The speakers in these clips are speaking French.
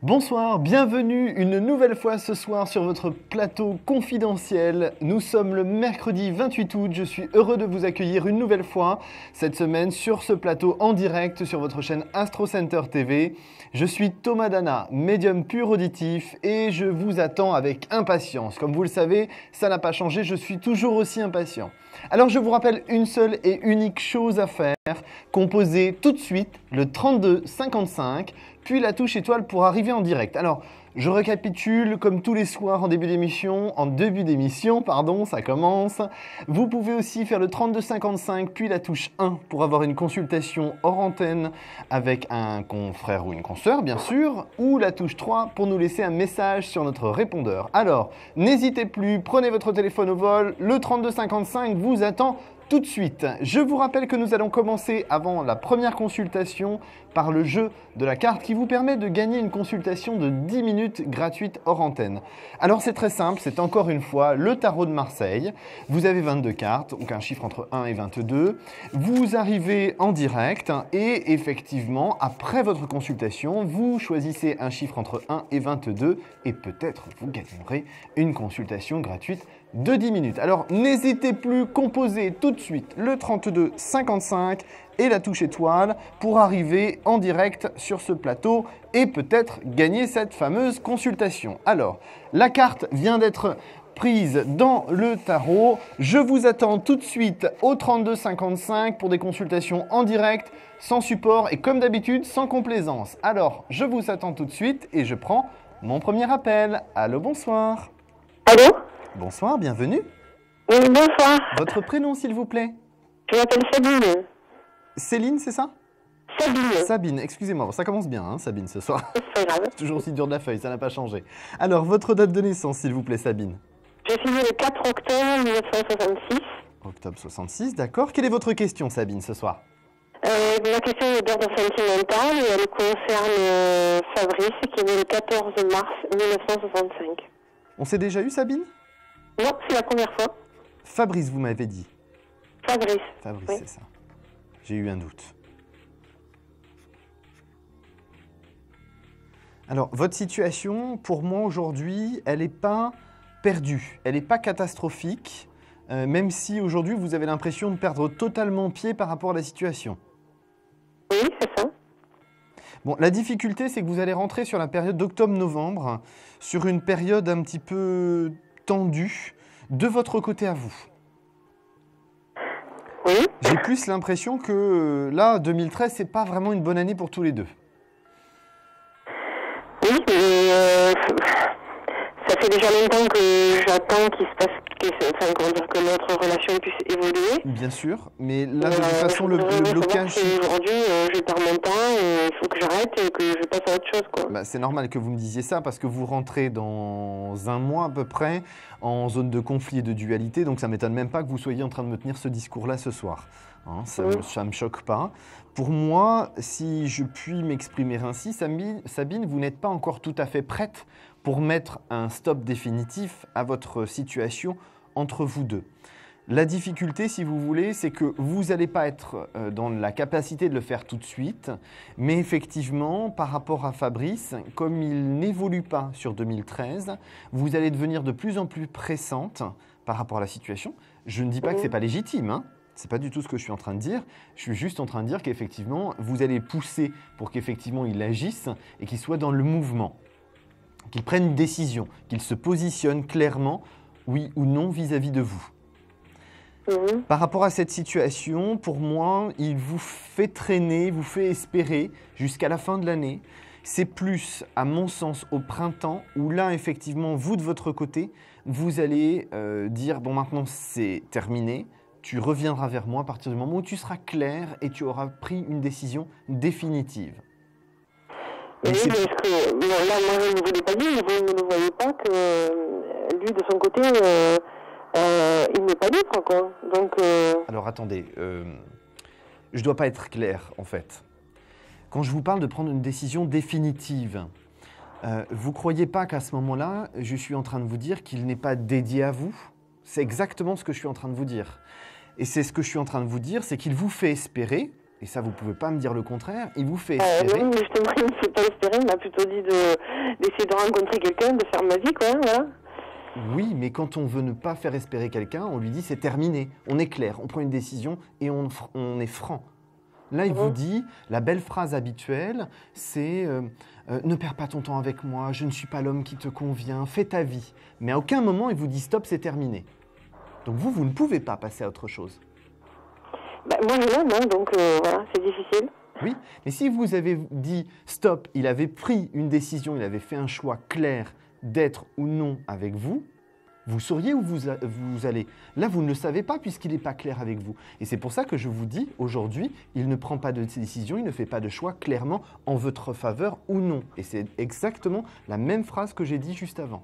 Bonsoir, bienvenue une nouvelle fois ce soir sur votre plateau confidentiel. Nous sommes le mercredi 28 août, je suis heureux de vous accueillir une nouvelle fois cette semaine sur ce plateau en direct sur votre chaîne Astro Center TV. Je suis Thomas Dana, médium pur auditif et je vous attends avec impatience. Comme vous le savez, ça n'a pas changé, je suis toujours aussi impatient. Alors je vous rappelle une seule et unique chose à faire, composez tout de suite le 32 55, puis la touche étoile pour arriver en direct. Alors, je récapitule comme tous les soirs en début d'émission, ça commence. Vous pouvez aussi faire le 32 55, puis la touche 1 pour avoir une consultation hors antenne avec un confrère ou une consoeur, bien sûr, ou la touche 3 pour nous laisser un message sur notre répondeur. Alors, n'hésitez plus, prenez votre téléphone au vol, le 32 55 vous attend tout de suite. Je vous rappelle que nous allons commencer avant la première consultation par le jeu de la carte qui vous permet de gagner une consultation de 10 minutes gratuite hors antenne. Alors c'est très simple, c'est encore une fois le tarot de Marseille. Vous avez 22 cartes, donc un chiffre entre 1 et 22. Vous arrivez en direct et effectivement, après votre consultation, vous choisissez un chiffre entre 1 et 22 et peut-être vous gagnerez une consultation gratuite de 10 minutes. Alors n'hésitez plus, composez tout de suite le 32 55 et la touche étoile pour arriver en direct sur ce plateau et peut-être gagner cette fameuse consultation. Alors, la carte vient d'être prise dans le tarot. Je vous attends tout de suite au 32 55 pour des consultations en direct, sans support et comme d'habitude, sans complaisance. Alors, je vous attends tout de suite et je prends mon premier appel. Allô, bonsoir. Allô? Bonsoir, bienvenue. Oui, bonsoir. Votre prénom, s'il vous plaît? Je m'appelle Sabine. Céline, c'est ça? Sabine. Sabine, excusez-moi, ça commence bien, hein, Sabine, ce soir. C'est pas grave. C'est toujours aussi dur de la feuille, ça n'a pas changé. Alors, votre date de naissance, s'il vous plaît, Sabine? Je suis née le 4 octobre 1966. Octobre 66, d'accord. Quelle est votre question, Sabine, ce soir? Ma question est d'ordre sentimental et elle concerne Fabrice qui est né le 14 mars 1965. On s'est déjà eu, Sabine? Non, c'est la première fois. Fabrice, vous m'avez dit. Fabrice. Fabrice, Oui. c'est ça. J'ai eu un doute. Alors, votre situation, pour moi, aujourd'hui, elle n'est pas perdue. Elle n'est pas catastrophique, même si aujourd'hui, vous avez l'impression de perdre totalement pied par rapport à la situation. Oui, c'est ça. Bon, la difficulté, c'est que vous allez rentrer sur la période d'octobre-novembre, sur une période un petit peu tendue de votre côté à vous. Oui. J'ai plus l'impression que là, 2013, c'est pas vraiment une bonne année pour tous les deux. Oui, mais ça fait déjà longtemps que j'attends qu'il se passe, que notre relation puisse évoluer. Bien sûr, mais là, de toute façon, le blocage... Aujourd'hui, je perds mon temps et il faut que j'arrête et que je passe à autre chose, quoi. Bah, c'est normal que vous me disiez ça parce que vous rentrez dans un mois à peu près en zone de conflit et de dualité, donc ça ne m'étonne même pas que vous soyez en train de me tenir ce discours-là ce soir. Hein, ça ne me choque pas. Pour moi, si je puis m'exprimer ainsi, Sabine, vous n'êtes pas encore tout à fait prête pour mettre un stop définitif à votre situation entre vous deux. La difficulté, si vous voulez, c'est que vous n'allez pas être dans la capacité de le faire tout de suite, mais effectivement, par rapport à Fabrice, comme il n'évolue pas sur 2013, vous allez devenir de plus en plus pressante par rapport à la situation. Je ne dis pas que ce n'est pas légitime, hein. Ce n'est pas du tout ce que je suis en train de dire. Je suis juste en train de dire qu'effectivement, vous allez pousser pour qu'effectivement il agisse et qu'il soit dans le mouvement, qu'il prenne une décision, qu'il se positionne clairement, oui ou non, vis-à-vis de vous. Par rapport à cette situation, pour moi, il vous fait traîner, vous fait espérer jusqu'à la fin de l'année. C'est plus, à mon sens, au printemps, où là, effectivement, vous, de votre côté, vous allez dire « bon, maintenant, c'est terminé ». Tu reviendras vers moi à partir du moment où tu seras clair et tu auras pris une décision définitive. Oui, parce que bon, là, moi, je ne vous l'ai pas dit, mais vous ne le voyez pas que lui, de son côté, il n'est pas libre, quoi. Donc, Alors, attendez, je ne dois pas être clair, en fait. Quand je vous parle de prendre une décision définitive, vous ne croyez pas qu'à ce moment-là, je suis en train de vous dire qu'il n'est pas dédié à vous? C'est exactement ce que je suis en train de vous dire. Et c'est ce que je suis en train de vous dire, c'est qu'il vous fait espérer, et ça vous pouvez pas me dire le contraire, il vous fait espérer. Non, justement, il ne me fait pas espérer, il m'a plutôt dit d'essayer de rencontrer quelqu'un, de faire ma vie, quoi, voilà. Oui, mais quand on veut ne pas faire espérer quelqu'un, on lui dit c'est terminé, on est clair, on prend une décision et on est franc. Là, il vous dit, la belle phrase habituelle, c'est ne perds pas ton temps avec moi, je ne suis pas l'homme qui te convient, fais ta vie. Mais à aucun moment, il vous dit stop, c'est terminé. Donc vous ne pouvez pas passer à autre chose. Bah, moi, je l'aime, hein, donc voilà, c'est difficile. Oui, mais si vous avez dit stop, il avait pris une décision, il avait fait un choix clair d'être ou non avec vous, vous sauriez où vous allez. Là, vous ne le savez pas puisqu'il n'est pas clair avec vous. Et c'est pour ça que je vous dis, aujourd'hui, il ne prend pas de décision, il ne fait pas de choix clairement en votre faveur ou non. Et c'est exactement la même phrase que j'ai dit juste avant.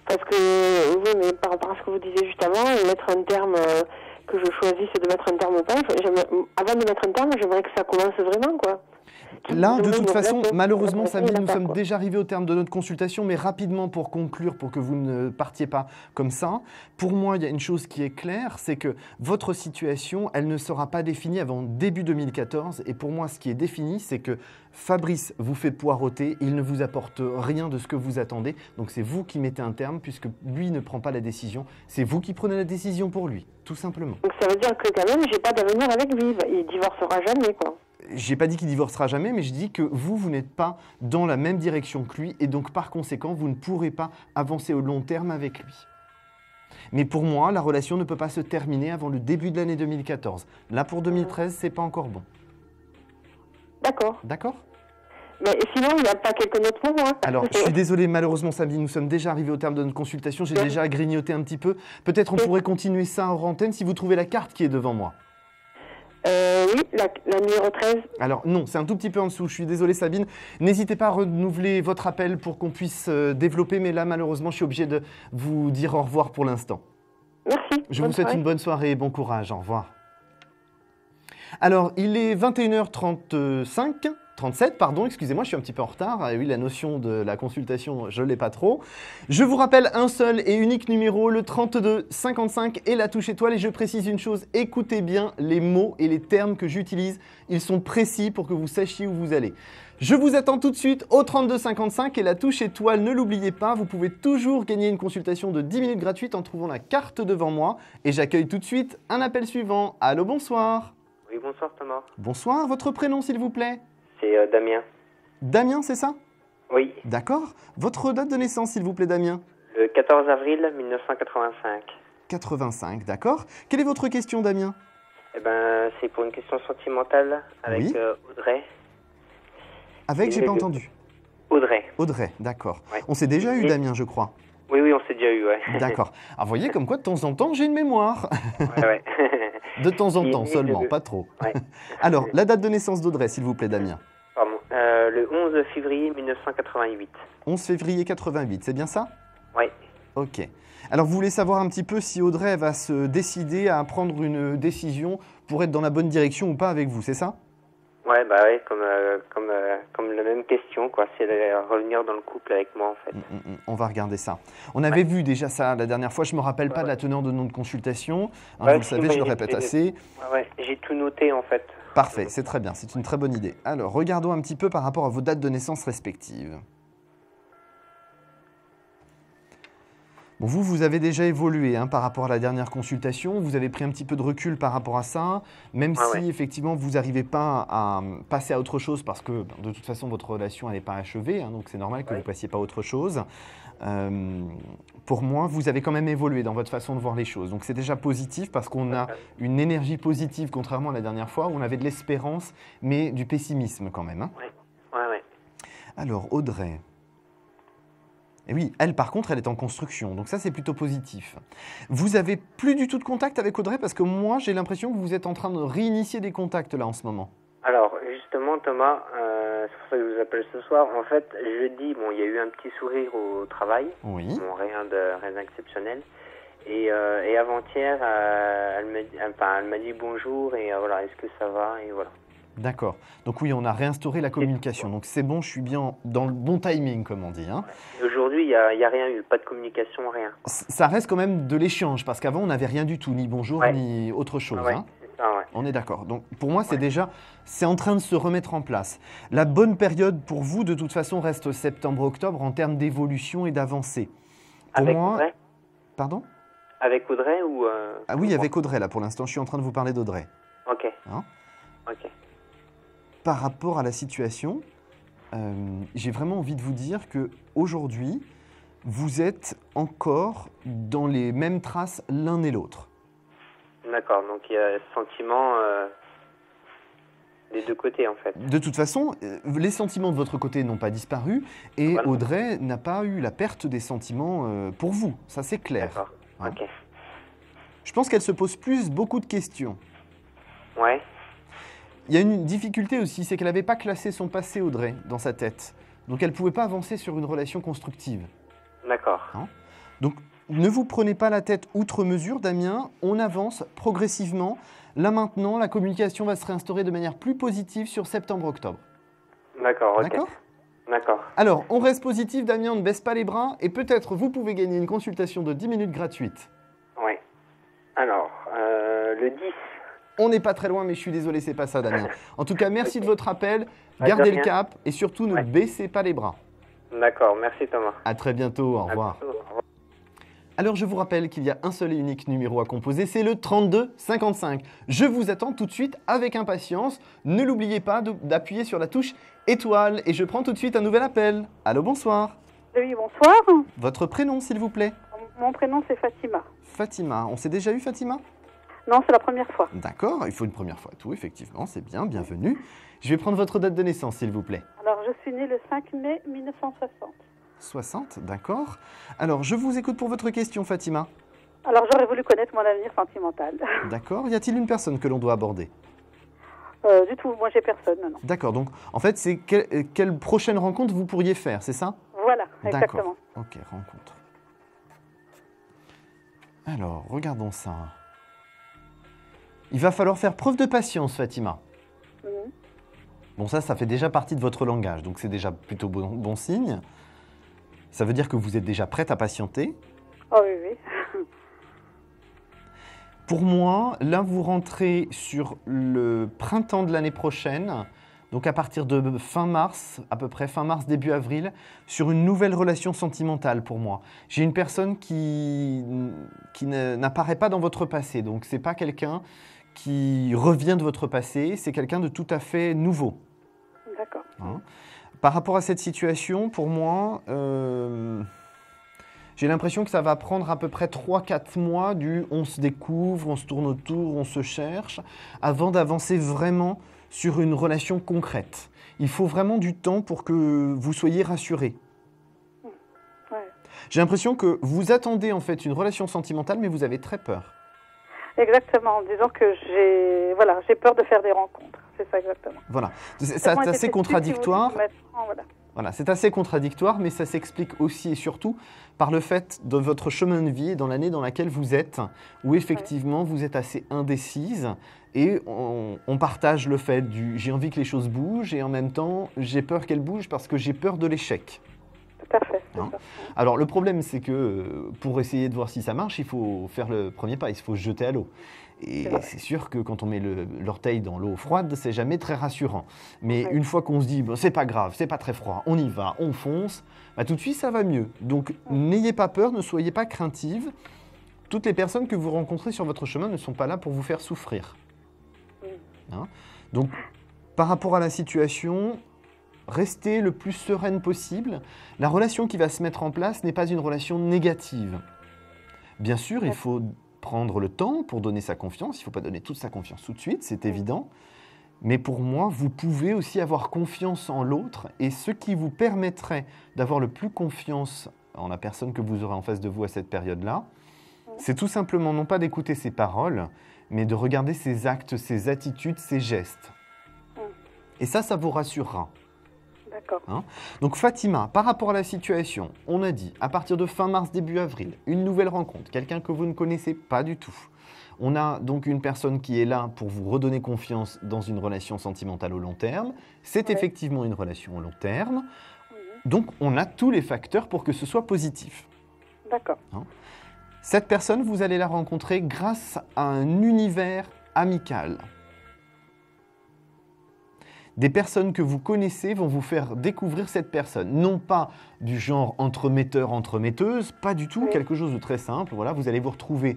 Parce que, oui, mais par rapport à ce que vous disiez juste avant, mettre un terme, que je choisisse de mettre un terme ou pas, avant de mettre un terme, j'aimerais que ça commence vraiment, quoi. Là, de toute façon, malheureusement, Sabine, nous sommes déjà arrivés au terme de notre consultation, mais rapidement pour conclure, pour que vous ne partiez pas comme ça, pour moi, il y a une chose qui est claire, c'est que votre situation, elle ne sera pas définie avant début 2014, et pour moi, ce qui est défini, c'est que Fabrice vous fait poireauter, il ne vous apporte rien de ce que vous attendez, donc c'est vous qui mettez un terme, puisque lui ne prend pas la décision, c'est vous qui prenez la décision pour lui, tout simplement. Donc ça veut dire que quand même, j'ai pas d'avenir avec lui, il divorcera jamais, quoi. J'ai pas dit qu'il divorcera jamais, mais je dis que vous n'êtes pas dans la même direction que lui et donc par conséquent, vous ne pourrez pas avancer au long terme avec lui. Mais pour moi, la relation ne peut pas se terminer avant le début de l'année 2014. Là, pour 2013, c'est pas encore bon. D'accord. D'accord ? Mais sinon, il n'y a pas quelqu'un d'autre pour moi. Alors, je suis désolé, malheureusement, Sabine, nous sommes déjà arrivés au terme de notre consultation. J'ai déjà grignoté un petit peu. Peut-être on pourrait continuer ça en antenne si vous trouvez la carte qui est devant moi. Oui, la numéro 13. Alors non, c'est un tout petit peu en dessous. Je suis désolé Sabine. N'hésitez pas à renouveler votre appel pour qu'on puisse développer. Mais là, malheureusement, je suis obligé de vous dire au revoir pour l'instant. Merci. Je vous souhaite une bonne soirée et bon courage. Au revoir. Alors, il est 21h35. 37, pardon, excusez-moi, je suis un petit peu en retard. Ah oui, la notion de la consultation, je ne l'ai pas trop. Je vous rappelle un seul et unique numéro, le 32 55 et la touche étoile. Et je précise une chose, écoutez bien les mots et les termes que j'utilise. Ils sont précis pour que vous sachiez où vous allez. Je vous attends tout de suite au 32 55 et la touche étoile, ne l'oubliez pas. Vous pouvez toujours gagner une consultation de 10 minutes gratuite en trouvant la carte devant moi. Et j'accueille tout de suite un appel suivant. Allô, bonsoir. Oui, bonsoir Thomas. Bonsoir, votre prénom s'il vous plaît? C'est Damien. Damien, c'est ça? Oui. D'accord. Votre date de naissance, s'il vous plaît, Damien? Le 14 avril 1985. 85, d'accord. Quelle est votre question, Damien? Eh ben, c'est pour une question sentimentale avec Oui. Audrey. Avec, j'ai pas entendu. Audrey. Audrey, d'accord. Ouais. On s'est déjà eu, Damien, je crois. Oui, oui, on s'est déjà eu, ouais. D'accord. Alors, vous voyez, comme quoi, de temps en temps, j'ai une mémoire. Ouais, ouais. De temps en temps Et seulement, pas trop. Ouais. Alors, la date de naissance d'Audrey, s'il vous plaît, Damien. Pardon. Le 11 février 1988. 11 février 88, c'est bien ça? Oui. Ok. Alors, vous voulez savoir un petit peu si Audrey va se décider à prendre une décision pour être dans la bonne direction ou pas avec vous, c'est ça? Ouais, bah ouais, comme la même question, quoi. C'est de revenir dans le couple avec moi, en fait. On va regarder ça. On avait vu déjà ça la dernière fois. Je me rappelle pas de la teneur de notre consultation. Hein, Ouais, vous le savez, je le répète assez. Ouais, j'ai tout noté, en fait. Parfait, c'est très bien. C'est une très bonne idée. Alors, regardons un petit peu par rapport à vos dates de naissance respectives. Bon, vous avez déjà évolué par rapport à la dernière consultation. Vous avez pris un petit peu de recul par rapport à ça, même si effectivement vous n'arrivez pas à passer à autre chose parce que de toute façon votre relation n'est pas achevée, donc c'est normal que vous ne passiez pas à autre chose. Pour moi, vous avez quand même évolué dans votre façon de voir les choses. Donc c'est déjà positif parce qu'on a une énergie positive contrairement à la dernière fois où on avait de l'espérance mais du pessimisme quand même. Ouais. Alors Audrey. Et oui, elle, par contre, elle est en construction. Donc ça, c'est plutôt positif. Vous avez plus du tout de contact avec Audrey parce que moi, j'ai l'impression que vous êtes en train de réinitier des contacts là en ce moment. Alors, justement, Thomas, c'est pour ça que je vous appelle ce soir. En fait, jeudi, bon, il y a eu un petit sourire au travail. Oui. Bon, rien d'exceptionnel. Et avant-hier, elle m'a dit bonjour et voilà, est-ce que ça va? Et voilà. D'accord. Donc oui, on a réinstauré la communication. Donc c'est bon, je suis bien dans le bon timing, comme on dit. Et aujourd'hui, il n'y a rien eu, pas de communication, rien. Ça reste quand même de l'échange, parce qu'avant, on n'avait rien du tout, ni bonjour, ni autre chose. ça, ouais. On est d'accord. Donc pour moi, c'est en train de se remettre en place. La bonne période pour vous, de toute façon, reste septembre-octobre en termes d'évolution et d'avancée. Pour Avec moi, Audrey pardon ? Avec Audrey ou... Ah oui, avec Audrey, là, pour l'instant, je suis en train de vous parler d'Audrey. Ok. Hein ? Ok. Par rapport à la situation, j'ai vraiment envie de vous dire que aujourd'hui, vous êtes encore dans les mêmes traces l'un et l'autre. D'accord, donc il y a ce sentiment des deux côtés, en fait. De toute façon, les sentiments de votre côté n'ont pas disparu et Voilà. Audrey n'a pas eu la perte des sentiments pour vous. Ça, c'est clair. D'accord. Hein. Ok. Je pense qu'elle se pose beaucoup de questions. Ouais. Il y a une difficulté aussi, c'est qu'elle n'avait pas classé son passé, Audrey, dans sa tête. Donc elle ne pouvait pas avancer sur une relation constructive. D'accord. Donc ne vous prenez pas la tête outre mesure, Damien. On avance progressivement. Là maintenant, la communication va se réinstaurer de manière plus positive sur septembre-octobre. D'accord, ok. D'accord ? D'accord. Alors, on reste positif, Damien, on ne baisse pas les bras. Et peut-être vous pouvez gagner une consultation de 10 minutes gratuite. Ouais. Alors, le 10. On n'est pas très loin, mais je suis désolé, c'est pas ça, Damien. En tout cas, merci Ok. de votre appel. Ouais, Gardez de le rien. cap et surtout ne Ouais. baissez pas les bras. D'accord, merci Thomas. À très bientôt, au revoir. À bientôt, au revoir. Alors je vous rappelle qu'il y a un seul et unique numéro à composer, c'est le 32 55. Je vous attends tout de suite avec impatience. Ne l'oubliez pas d'appuyer sur la touche étoile et je prends tout de suite un nouvel appel. Allô, bonsoir. Oui, bonsoir. Votre prénom s'il vous plaît. Mon prénom, c'est Fatima. Fatima. On s'est déjà eu, Fatima? Non, c'est la première fois. D'accord, il faut une première fois tout, effectivement, c'est bien, bienvenue. Je vais prendre votre date de naissance s'il vous plaît. Alors, je suis née le 5 mai 1960. 60, d'accord. Alors je vous écoute pour votre question, Fatima. Alors, j'aurais voulu connaître mon avenir sentimental. D'accord, y a-t-il une personne que l'on doit aborder? Du tout, moi, j'ai personne, non. D'accord, donc en fait, c'est quelle prochaine rencontre vous pourriez faire, c'est ça? Voilà, exactement. D'accord, ok, rencontre. Alors, regardons ça. Il va falloir faire preuve de patience, Fatima. Mhm. Bon, ça fait déjà partie de votre langage, donc c'est déjà plutôt bon signe. Ça veut dire que vous êtes déjà prête à patienter. Oh oui, oui. Pour moi, là, vous rentrez sur le printemps de l'année prochaine, donc à partir de fin mars, à peu près fin mars, début avril, sur une nouvelle relation sentimentale pour moi. J'ai une personne qui n'apparaît pas dans votre passé, donc c'est pas quelqu'un qui revient de votre passé, c'est quelqu'un de tout à fait nouveau. D'accord. Hein. Par rapport à cette situation, pour moi, j'ai l'impression que ça va prendre à peu près 3-4 mois on se découvre, on se tourne autour, on se cherche, avant d'avancer vraiment sur une relation concrète. Il faut vraiment du temps pour que vous soyez rassurés. Ouais. J'ai l'impression que vous attendez en fait une relation sentimentale, mais vous avez très peur. Exactement, disons que j'ai peur de faire des rencontres. C'est ça, exactement. Voilà, c'est assez contradictoire. Voilà, c'est assez contradictoire, mais ça s'explique aussi et surtout par le fait de votre chemin de vie et dans l'année dans laquelle vous êtes, où effectivement vous êtes assez indécise et on partage le fait du j'ai envie que les choses bougent et en même temps j'ai peur qu'elles bougent parce que j'ai peur de l'échec. Tout à fait. Hein? Alors le problème c'est que pour essayer de voir si ça marche, il faut faire le premier pas, il faut se jeter à l'eau. Et c'est sûr que quand on met l'orteil dans l'eau froide, c'est jamais très rassurant. Mais une fois qu'on se dit, bon, c'est pas grave, c'est pas très froid, on y va, on fonce, bah, tout de suite ça va mieux. Donc n'ayez pas peur, ne soyez pas craintive. Toutes les personnes que vous rencontrez sur votre chemin ne sont pas là pour vous faire souffrir. Hein? Donc par rapport à la situation, restez le plus sereine possible. La relation qui va se mettre en place n'est pas une relation négative. Bien sûr, il faut prendre le temps pour donner sa confiance. Il ne faut pas donner toute sa confiance tout de suite, c'est évident. Mais pour moi, vous pouvez aussi avoir confiance en l'autre et ce qui vous permettrait d'avoir le plus confiance en la personne que vous aurez en face de vous à cette période-là, c'est tout simplement non pas d'écouter ses paroles, mais de regarder ses actes, ses attitudes, ses gestes. Et ça vous rassurera. D'accord. Hein? Donc Fatima, par rapport à la situation, on a dit à partir de fin mars, début avril, une nouvelle rencontre, quelqu'un que vous ne connaissez pas du tout. On a donc une personne qui est là pour vous redonner confiance dans une relation sentimentale au long terme. C'est effectivement une relation au long terme. Donc on a tous les facteurs pour que ce soit positif. D'accord. Hein? Cette personne, vous allez la rencontrer grâce à un univers amical. Des personnes que vous connaissez vont vous faire découvrir cette personne. Non pas du genre entremetteur, entremetteuse, pas du tout, Oui. quelque chose de très simple. Voilà, vous allez vous retrouver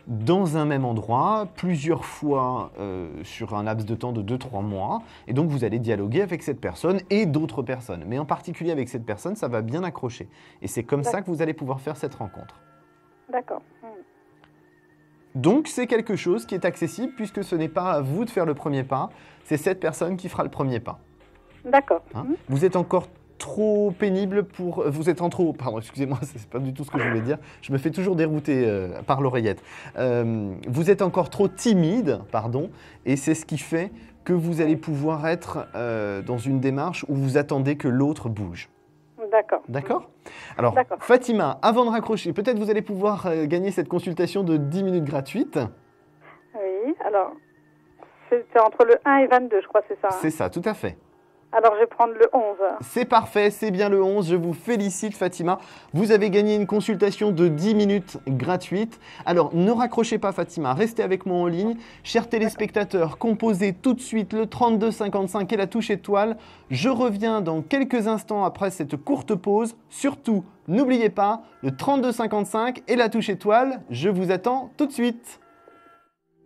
dans un même endroit, plusieurs fois sur un laps de temps de 2-3 mois. Et donc, vous allez dialoguer avec cette personne et d'autres personnes. Mais en particulier avec cette personne, ça va bien accrocher. Et c'est comme ça que vous allez pouvoir faire cette rencontre. D'accord. Donc, c'est quelque chose qui est accessible puisque ce n'est pas à vous de faire le premier pas, c'est cette personne qui fera le premier pas. D'accord. Hein. Vous êtes encore trop pénible pour... Vous êtes en trop... Pardon, excusez-moi, c'est pas du tout ce que je voulais dire. Je me fais toujours dérouter par l'oreillette. Vous êtes encore trop timide, pardon, et c'est ce qui fait que vous allez pouvoir être dans une démarche où vous attendez que l'autre bouge. D'accord. D'accord ? Alors, D'accord. Fatima, avant de raccrocher, peut-être vous allez pouvoir gagner cette consultation de 10 minutes gratuite. Oui, alors, c'est entre le 1 et 22, je crois, c'est ça. Hein. C'est ça, tout à fait. Alors, je vais prendre le 11. C'est parfait, c'est bien le 11. Je vous félicite, Fatima. Vous avez gagné une consultation de 10 minutes gratuite. Alors, ne raccrochez pas, Fatima. Restez avec moi en ligne. Chers téléspectateurs, composez tout de suite le 3255 et la touche étoile. Je reviens dans quelques instants après cette courte pause. Surtout, n'oubliez pas, le 3255 et la touche étoile. Je vous attends tout de suite.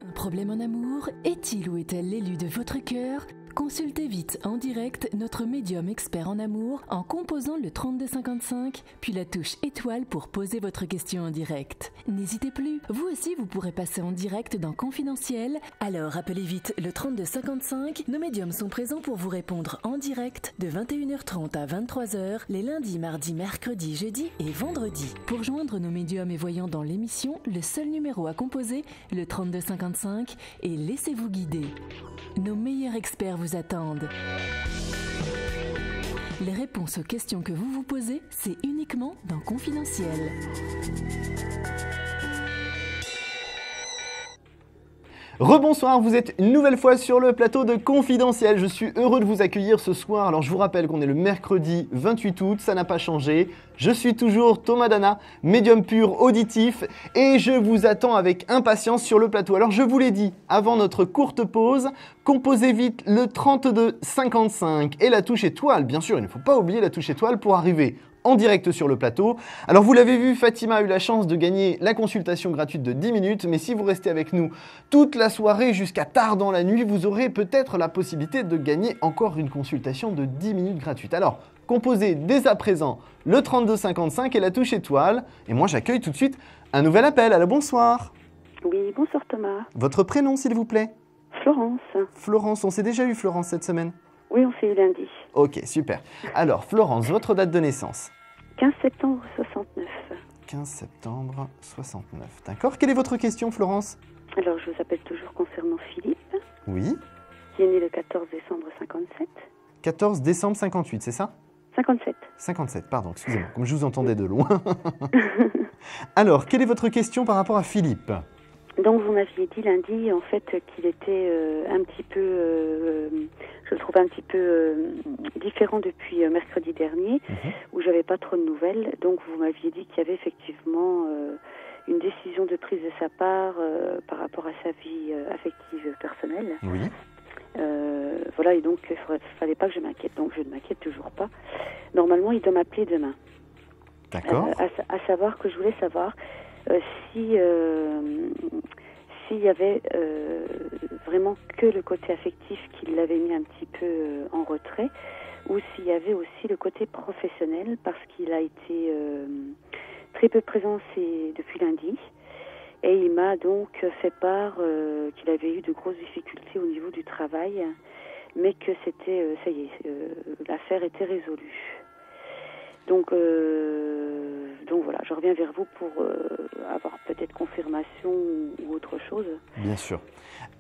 Un problème en amour? Est-il ou est-elle l'élu de votre cœur? Consultez vite en direct notre médium expert en amour en composant le 3255, puis la touche étoile pour poser votre question en direct. N'hésitez plus, vous aussi vous pourrez passer en direct dans Confidentiel. Alors appelez vite le 3255, nos médiums sont présents pour vous répondre en direct de 21h30 à 23h les lundis, mardis, mercredis, jeudis et vendredis. Pour joindre nos médiums et voyants dans l'émission, le seul numéro à composer, le 3255, et laissez-vous guider. Nos meilleurs experts vous attendent. Les réponses aux questions que vous vous posez, c'est uniquement dans Confidentiel. Rebonsoir, vous êtes une nouvelle fois sur le plateau de Confidentiel. Je suis heureux de vous accueillir ce soir. Alors je vous rappelle qu'on est le mercredi 28 août, ça n'a pas changé. Je suis toujours Thomas Dana, médium pur auditif, et je vous attends avec impatience sur le plateau. Alors je vous l'ai dit avant notre courte pause, composez vite le 3255 et la touche étoile. Bien sûr, il ne faut pas oublier la touche étoile pour arriver en direct sur le plateau. Alors vous l'avez vu, Fatima a eu la chance de gagner la consultation gratuite de 10 minutes, mais si vous restez avec nous toute la soirée jusqu'à tard dans la nuit, vous aurez peut-être la possibilité de gagner encore une consultation de 10 minutes gratuite. Alors, composez dès à présent le 3255 et la touche étoile, et moi j'accueille tout de suite un nouvel appel. Alors bonsoir. Oui, bonsoir Thomas. Votre prénom s'il vous plaît? Florence. Florence, on s'est déjà eu Florence cette semaine? Oui, on s'est eu lundi. Ok, super. Alors Florence, votre date de naissance? 15 septembre 69. 15 septembre 69. D'accord. Quelle est votre question, Florence? Alors, je vous appelle toujours concernant Philippe, Oui. qui est né le 14 décembre 57. 14 décembre 58, c'est ça? 57. 57, pardon, excusez-moi, comme je vous entendais de loin. Alors, quelle est votre question par rapport à Philippe? Donc, vous m'aviez dit lundi, en fait, qu'il était un petit peu, je le trouve un petit peu différent depuis mercredi dernier, où j'avais pas trop de nouvelles. Donc, vous m'aviez dit qu'il y avait effectivement une décision de prise de sa part par rapport à sa vie affective personnelle. Oui. Voilà, et donc, il fallait pas que je m'inquiète. Donc, je ne m'inquiète toujours pas. Normalement, il doit m'appeler demain. D'accord. À savoir que je voulais savoir s'il y avait vraiment que le côté affectif qui l'avait mis un petit peu en retrait, ou s'il y avait aussi le côté professionnel, parce qu'il a été très peu présent depuis lundi, et il m'a donc fait part qu'il avait eu de grosses difficultés au niveau du travail, mais que c'était, ça y est, l'affaire était résolue. Donc voilà, je reviens vers vous pour avoir peut-être confirmation ou autre chose. Bien sûr.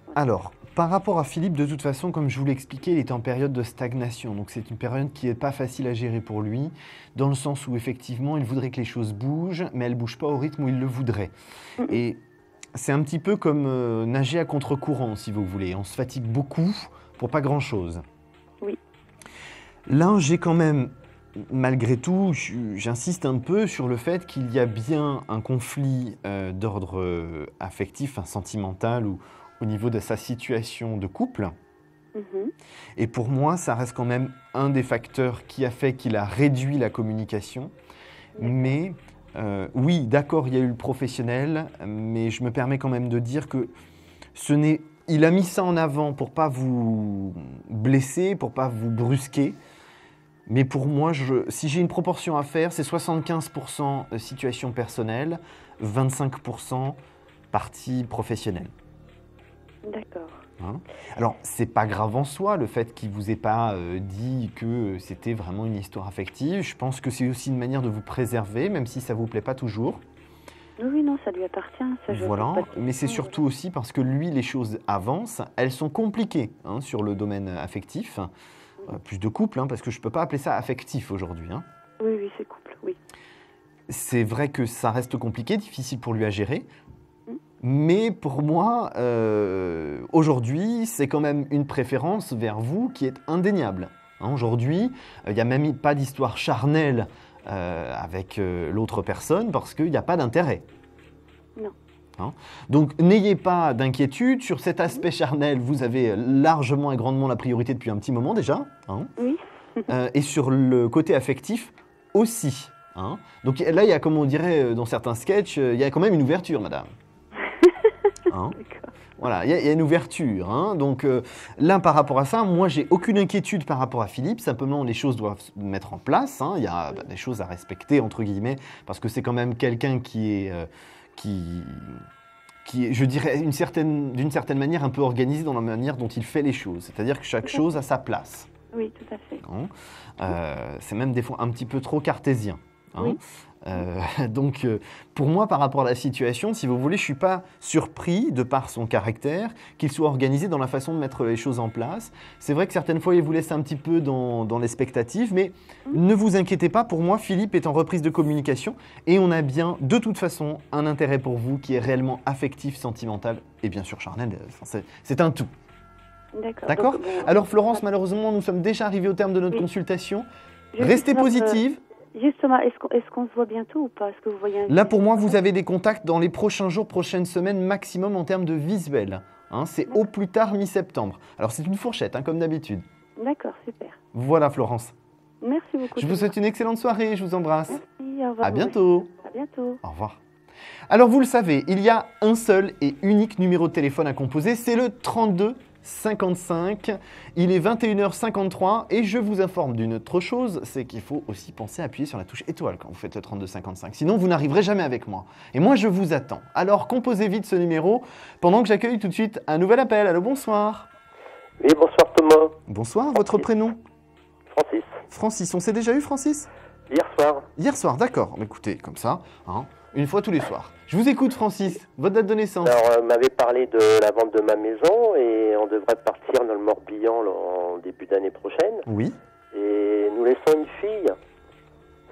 Voilà. Alors, par rapport à Philippe, de toute façon, comme je vous l'ai expliqué, il est en période de stagnation. Donc c'est une période qui n'est pas facile à gérer pour lui, dans le sens où effectivement, il voudrait que les choses bougent, mais elles ne bougent pas au rythme où il le voudrait. Et c'est un petit peu comme nager à contre-courant, si vous voulez. On se fatigue beaucoup pour pas grand-chose. Oui. Là, j'ai quand même... Malgré tout, j'insiste un peu sur le fait qu'il y a bien un conflit d'ordre affectif, sentimental ou au niveau de sa situation de couple. Mhm. Et pour moi, ça reste quand même un des facteurs qui a fait qu'il a réduit la communication. Mais oui, d'accord, il y a eu le professionnel, mais je me permets quand même de dire que il a mis ça en avant pour pas vous blesser, pour pas vous brusquer. Mais pour moi, si j'ai une proportion à faire, c'est 75% situation personnelle, 25% partie professionnelle. D'accord. Hein. Alors, c'est pas grave en soi, le fait qu'il vous ait pas dit que c'était vraiment une histoire affective. Je pense que c'est aussi une manière de vous préserver, même si ça vous plaît pas toujours. Oui, non, ça lui appartient. Ça, je Voilà, pose pas de mais c'est questions, surtout aussi parce que lui, les choses avancent. Elles sont compliquées hein, sur le domaine affectif. Plus de couple, hein, parce que je peux pas appeler ça affectif aujourd'hui. Hein. Oui, oui, c'est couple, oui. C'est vrai que ça reste compliqué, difficile pour lui à gérer. Mais pour moi, aujourd'hui, c'est quand même une préférence vers vous qui est indéniable. Hein, aujourd'hui, il n'y a même pas d'histoire charnelle avec l'autre personne parce qu'il n'y a pas d'intérêt. Non. Hein, donc, n'ayez pas d'inquiétude sur cet aspect charnel. Vous avez largement et grandement la priorité depuis un petit moment déjà. Hein, Oui. et sur le côté affectif aussi. Hein. Donc là, il y a, comme on dirait dans certains sketchs, il y a quand même une ouverture, madame. Hein. Voilà, il y a une ouverture. Hein. Donc là, par rapport à ça, moi, j'ai aucune inquiétude par rapport à Philippe. Simplement, les choses doivent se mettre en place. Hein. Il y a des choses à respecter, entre guillemets, parce que c'est quand même quelqu'un qui est, je dirais, d'une certaine manière, un peu organisé dans la manière dont il fait les choses. C'est-à-dire que chaque chose a sa place. Oui, tout à fait. Hein. C'est même des fois un petit peu trop cartésien. Hein. Oui. Donc, pour moi, par rapport à la situation, si vous voulez, je ne suis pas surpris, de par son caractère, qu'il soit organisé dans la façon de mettre les choses en place. C'est vrai que certaines fois, il vous laisse un petit peu dans l'expectative, mais ne vous inquiétez pas, pour moi, Philippe est en reprise de communication et on a bien, de toute façon, un intérêt pour vous qui est réellement affectif, sentimental et bien sûr charnel. C'est un tout. D'accord. Donc, Alors, Florence, malheureusement, nous sommes déjà arrivés au terme de notre consultation. Je Restez suis sur- positive. Justement, est-ce qu'on se voit bientôt ou pas? Est-ce que vous voyez un Là, pour moi, vous avez des contacts dans les prochains jours, prochaines semaines maximum en termes de visuel. Hein, c'est au plus tard mi-septembre. Alors, c'est une fourchette, hein, comme d'habitude. D'accord, super. Voilà, Florence. Merci beaucoup. Je vous souhaite une excellente soirée. Je vous embrasse. Merci, au revoir. À bientôt. À bientôt. Au revoir. Alors, vous le savez, il y a un seul et unique numéro de téléphone à composer. C'est le 32 55. Il est 21h53 et je vous informe d'une autre chose, c'est qu'il faut aussi penser à appuyer sur la touche étoile quand vous faites le 32 55. Sinon, vous n'arriverez jamais avec moi. Et moi, je vous attends. Alors, composez vite ce numéro pendant que j'accueille tout de suite un nouvel appel. Allô, bonsoir. Oui, bonsoir Thomas. Bonsoir, votre prénom? Francis. Francis, on s'est déjà eu, Francis? Hier soir. Hier soir, d'accord. Écoutez, comme ça, hein, une fois tous les soirs. Je vous écoute, Francis. Votre date de naissance? Alors, m'avait parlé de la vente de ma maison et on devrait partir dans le Morbihan là, en début d'année prochaine. Oui. Et nous laissons une fille.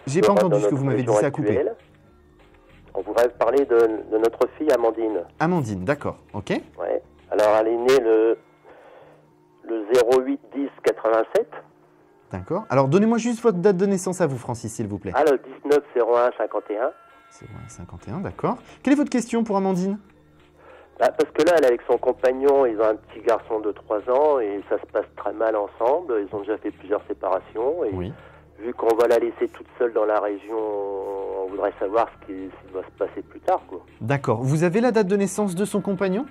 J'ai pas entendu ce que vous m'avez dit, ça a coupé. On voudrait parler de notre fille Amandine. Amandine, d'accord, ok. Ouais. Alors, elle est née le 08 10 87. D'accord. Alors, donnez-moi juste votre date de naissance à vous, Francis, s'il vous plaît. Ah, le 19 01 51. C'est vrai, 51, d'accord. Quelle est votre question pour Amandine? Parce que là, elle est avec son compagnon, ils ont un petit garçon de 3 ans et ça se passe très mal ensemble. Ils ont déjà fait plusieurs séparations. Et oui. Vu qu'on va la laisser toute seule dans la région, on voudrait savoir ce qui va se passer plus tard, quoi. D'accord. Vous avez la date de naissance de son compagnon?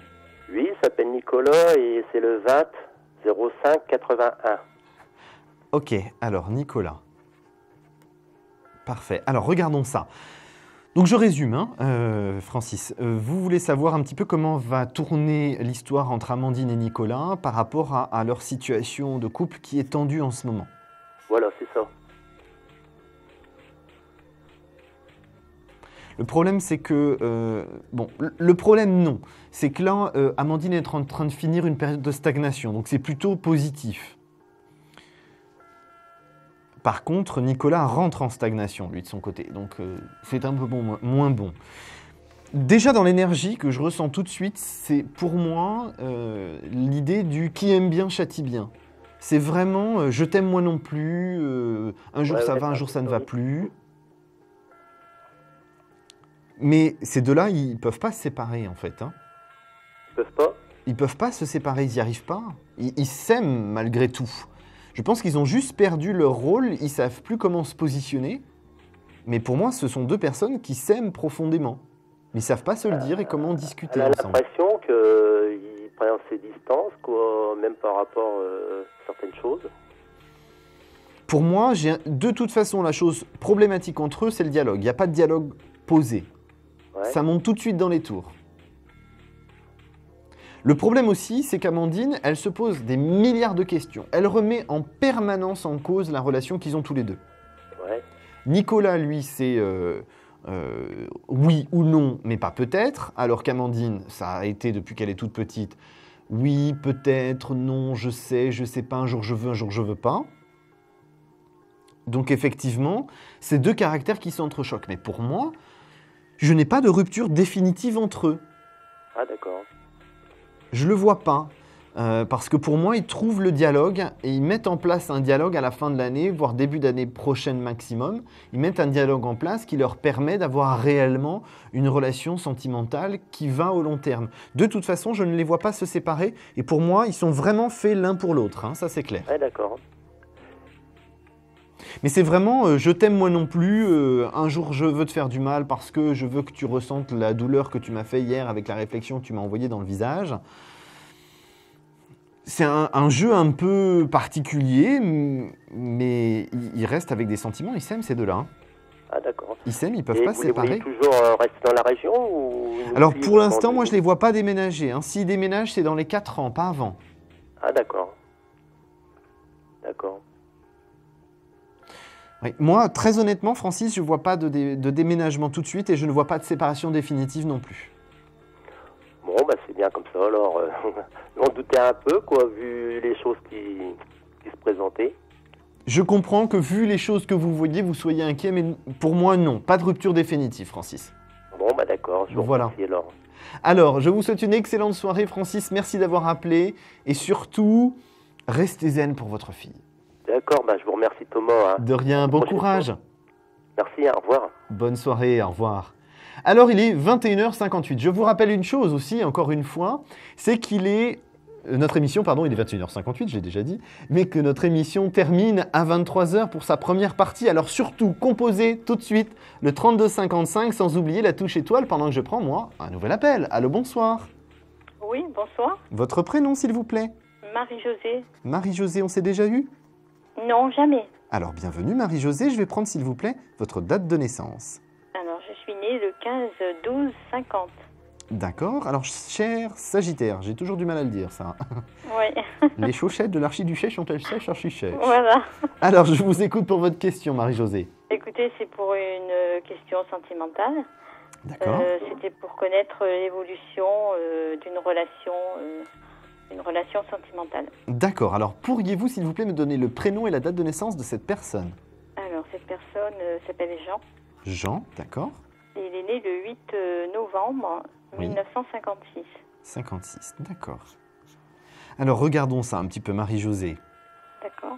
Oui, il s'appelle Nicolas et c'est le 20 05 81. Ok, alors Nicolas. Parfait. Alors regardons ça. Donc je résume, hein, Francis. Vous voulez savoir un petit peu comment va tourner l'histoire entre Amandine et Nicolas par rapport à leur situation de couple qui est tendue en ce moment. Voilà, c'est ça. Le problème, c'est que... le problème, non. C'est que là, Amandine est en train de finir une période de stagnation. Donc c'est plutôt positif. Par contre, Nicolas rentre en stagnation, lui, de son côté. Donc, c'est un peu moins bon. Déjà, dans l'énergie que je ressens tout de suite, c'est pour moi l'idée du « qui aime bien châtie bien ». C'est vraiment « je t'aime moi non plus un jour ça va, un jour ça ne va plus ». Mais ces deux-là, ils ne peuvent pas se séparer, en fait. Hein. Ils peuvent pas? Ils peuvent pas se séparer, ils n'y arrivent pas. Ils s'aiment malgré tout. Je pense qu'ils ont juste perdu leur rôle, ils savent plus comment se positionner. Mais pour moi, ce sont deux personnes qui s'aiment profondément. Mais ils savent pas se le dire et comment discuter Elle a ensemble. l'impression qu'il prend ses distances, quoi, même par rapport à certaines choses. Pour moi, de toute façon, la chose problématique entre eux, c'est le dialogue. Il n'y a pas de dialogue posé. Ouais. Ça monte tout de suite dans les tours. Le problème aussi, c'est qu'Amandine, elle se pose des milliards de questions. Elle remet en permanence en cause la relation qu'ils ont tous les deux. Ouais. Nicolas, lui, c'est oui ou non, mais pas peut-être. Alors qu'Amandine, ça a été depuis qu'elle est toute petite. Oui, peut-être, non, je sais pas, un jour je veux pas. Donc effectivement, c'est deux caractères qui s'entrechoquent. Mais pour moi, je n'ai pas de rupture définitive entre eux. Ah, d'accord. Je le vois pas. Parce que pour moi, ils trouvent le dialogue et ils mettent en place un dialogue à la fin de l'année, voire début d'année prochaine maximum. Ils mettent un dialogue en place qui leur permet d'avoir réellement une relation sentimentale qui va au long terme. De toute façon, je ne les vois pas se séparer et pour moi, ils sont vraiment faits l'un pour l'autre, hein, ça c'est clair. Ouais, d'accord. Mais c'est vraiment, je t'aime moi non plus, un jour je veux te faire du mal parce que je veux que tu ressentes la douleur que tu m'as fait hier avec la réflexion que tu m'as envoyée dans le visage. C'est un jeu un peu particulier, mais ils restent avec des sentiments, ils s'aiment ces deux-là. Hein. Ah, d'accord. Ils s'aiment, ils peuvent pas se séparer. Vous voulez toujours rester dans la région ou Alors pour l'instant, moi je les vois pas déménager. Hein. S'ils déménagent, c'est dans les 4 ans, pas avant. Ah, d'accord. D'accord. Oui. Moi, très honnêtement, Francis, je vois pas de déménagement tout de suite et je ne vois pas de séparation définitive non plus. Bon, bah c'est bien comme ça, alors on doutait un peu, quoi, vu les choses qui se présentaient. Je comprends que vu les choses que vous voyez, vous soyez inquiet, mais pour moi, non. Pas de rupture définitive, Francis. Bon, bah d'accord, je vous remercie alors. Alors, je vous souhaite une excellente soirée, Francis. Merci d'avoir appelé. Et surtout, restez zen pour votre fille. D'accord, bah je vous remercie Thomas. Hein. De rien, bon courage. Merci, au revoir. Bonne soirée, au revoir. Alors, il est 21h58. Je vous rappelle une chose aussi, encore une fois, c'est qu'il est... Notre émission, pardon, il est 21h58, j'ai déjà dit, mais que notre émission termine à 23h pour sa première partie. Alors surtout, composez tout de suite le 3255 sans oublier la touche étoile pendant que je prends, moi, un nouvel appel. Allô, bonsoir. Oui, bonsoir. Votre prénom, s'il vous plaît? Marie-Josée. Marie-Josée, on s'est déjà eu? Non, jamais. Alors, bienvenue Marie-Josée, je vais prendre, s'il vous plaît, votre date de naissance. Alors, je suis née le 15-12-50. D'accord. Alors, cher Sagittaire, j'ai toujours du mal à le dire, ça. Oui. Les chaussettes de l'archiduchesse ont-elles sèches, archichèche? Voilà. Alors, je vous écoute pour votre question, Marie-Josée. Écoutez, c'est pour une question sentimentale. D'accord. C'était pour connaître l'évolution d'une relation sentimentale. D'accord. Alors, pourriez-vous, s'il vous plaît, me donner le prénom et la date de naissance de cette personne? Alors, cette personne s'appelle Jean. Jean, d'accord. Et il est né le 8 novembre 1956. 56, d'accord. Alors, regardons ça un petit peu, Marie-Josée. D'accord.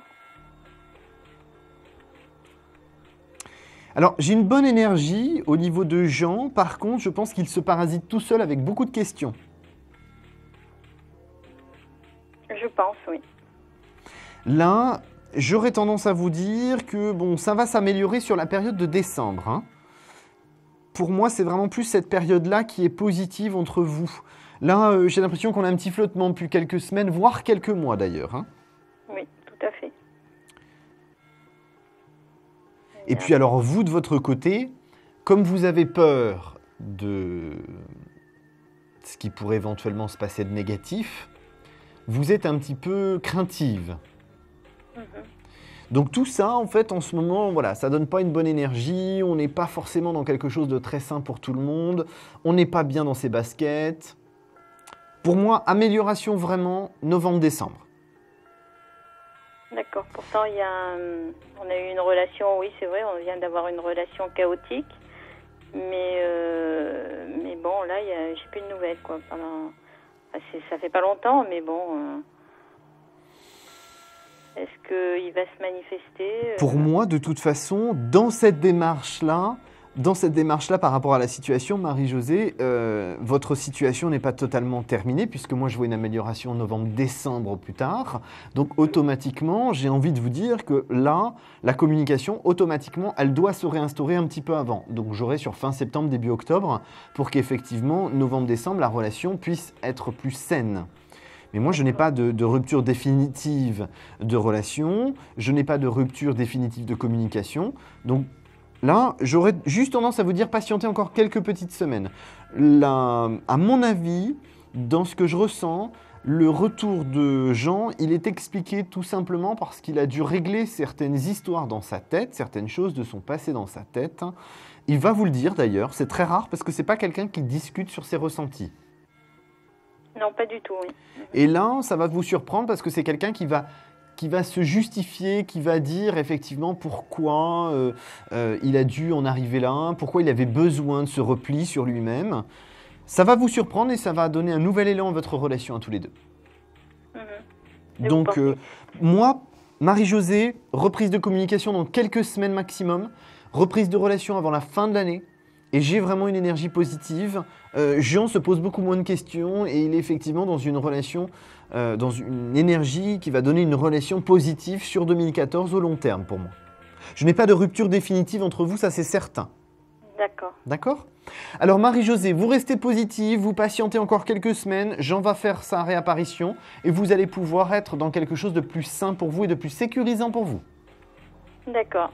Alors, j'ai une bonne énergie au niveau de Jean. Par contre, je pense qu'il se parasite tout seul avec beaucoup de questions. Je pense, oui. Là, j'aurais tendance à vous dire que bon, ça va s'améliorer sur la période de décembre. Hein. Pour moi, c'est vraiment plus cette période-là qui est positive entre vous. Là, j'ai l'impression qu'on a un petit flottement depuis quelques semaines, voire quelques mois d'ailleurs. Hein. Oui, tout à fait. Et puis alors, vous, de votre côté, comme vous avez peur de ce qui pourrait éventuellement se passer de négatif, vous êtes un petit peu craintive. Donc tout ça, en fait, en ce moment, voilà, ça donne pas une bonne énergie, on n'est pas forcément dans quelque chose de très sain pour tout le monde, on n'est pas bien dans ses baskets. Pour moi, amélioration vraiment, novembre-décembre. D'accord. Pourtant, on a eu une relation, oui, c'est vrai, on vient d'avoir une relation chaotique. Mais bon, là, j'ai plus de nouvelles, quoi. Ça fait pas longtemps, mais bon... Est-ce qu'il va se manifester Pour moi, de toute façon, dans cette démarche-là, dans cette démarche-là, par rapport à la situation, Marie-Josée, votre situation n'est pas totalement terminée, puisque moi, je vois une amélioration en novembre-décembre plus tard. Donc, automatiquement, j'ai envie de vous dire que là, la communication, automatiquement, elle doit se réinstaurer un petit peu avant. Donc, j'aurai sur fin septembre, début octobre, pour qu'effectivement, novembre-décembre, la relation puisse être plus saine. Mais moi, je n'ai pas de rupture définitive de relation, je n'ai pas de rupture définitive de communication. Donc, là, j'aurais juste tendance à vous dire patientez encore quelques petites semaines. Là, à mon avis, dans ce que je ressens, le retour de Jean, il est expliqué tout simplement parce qu'il a dû régler certaines histoires dans sa tête, certaines choses de son passé dans sa tête. Il va vous le dire d'ailleurs, c'est très rare parce que c'est pas quelqu'un qui discute sur ses ressentis. Non, pas du tout, oui. Et là, ça va vous surprendre parce que c'est quelqu'un qui va se justifier, qui va dire effectivement pourquoi il a dû en arriver là, pourquoi il avait besoin de ce repli sur lui-même. Ça va vous surprendre et ça va donner un nouvel élan à votre relation à tous les deux. Et Donc, vous pensez moi, Marie-Josée, reprise de communication dans quelques semaines maximum, reprise de relation avant la fin de l'année. Et j'ai vraiment une énergie positive. Jean se pose beaucoup moins de questions et il est effectivement dans une relation, dans une énergie qui va donner une relation positive sur 2014 au long terme pour moi. Je n'ai pas de rupture définitive entre vous, ça c'est certain. D'accord. D'accord ? Alors Marie-Josée, vous restez positive, vous patientez encore quelques semaines, Jean va faire sa réapparition et vous allez pouvoir être dans quelque chose de plus sain pour vous et de plus sécurisant pour vous. D'accord.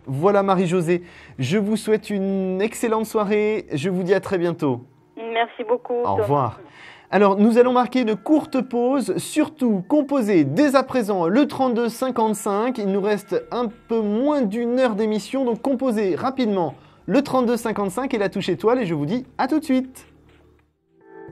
Voilà Marie-Josée, je vous souhaite une excellente soirée, je vous dis à très bientôt. Merci beaucoup. Au revoir. Alors, nous allons marquer une courte pause, surtout composez dès à présent le 3255. Il nous reste un peu moins d'une heure d'émission, donc composez rapidement le 3255 et la touche étoile et je vous dis à tout de suite.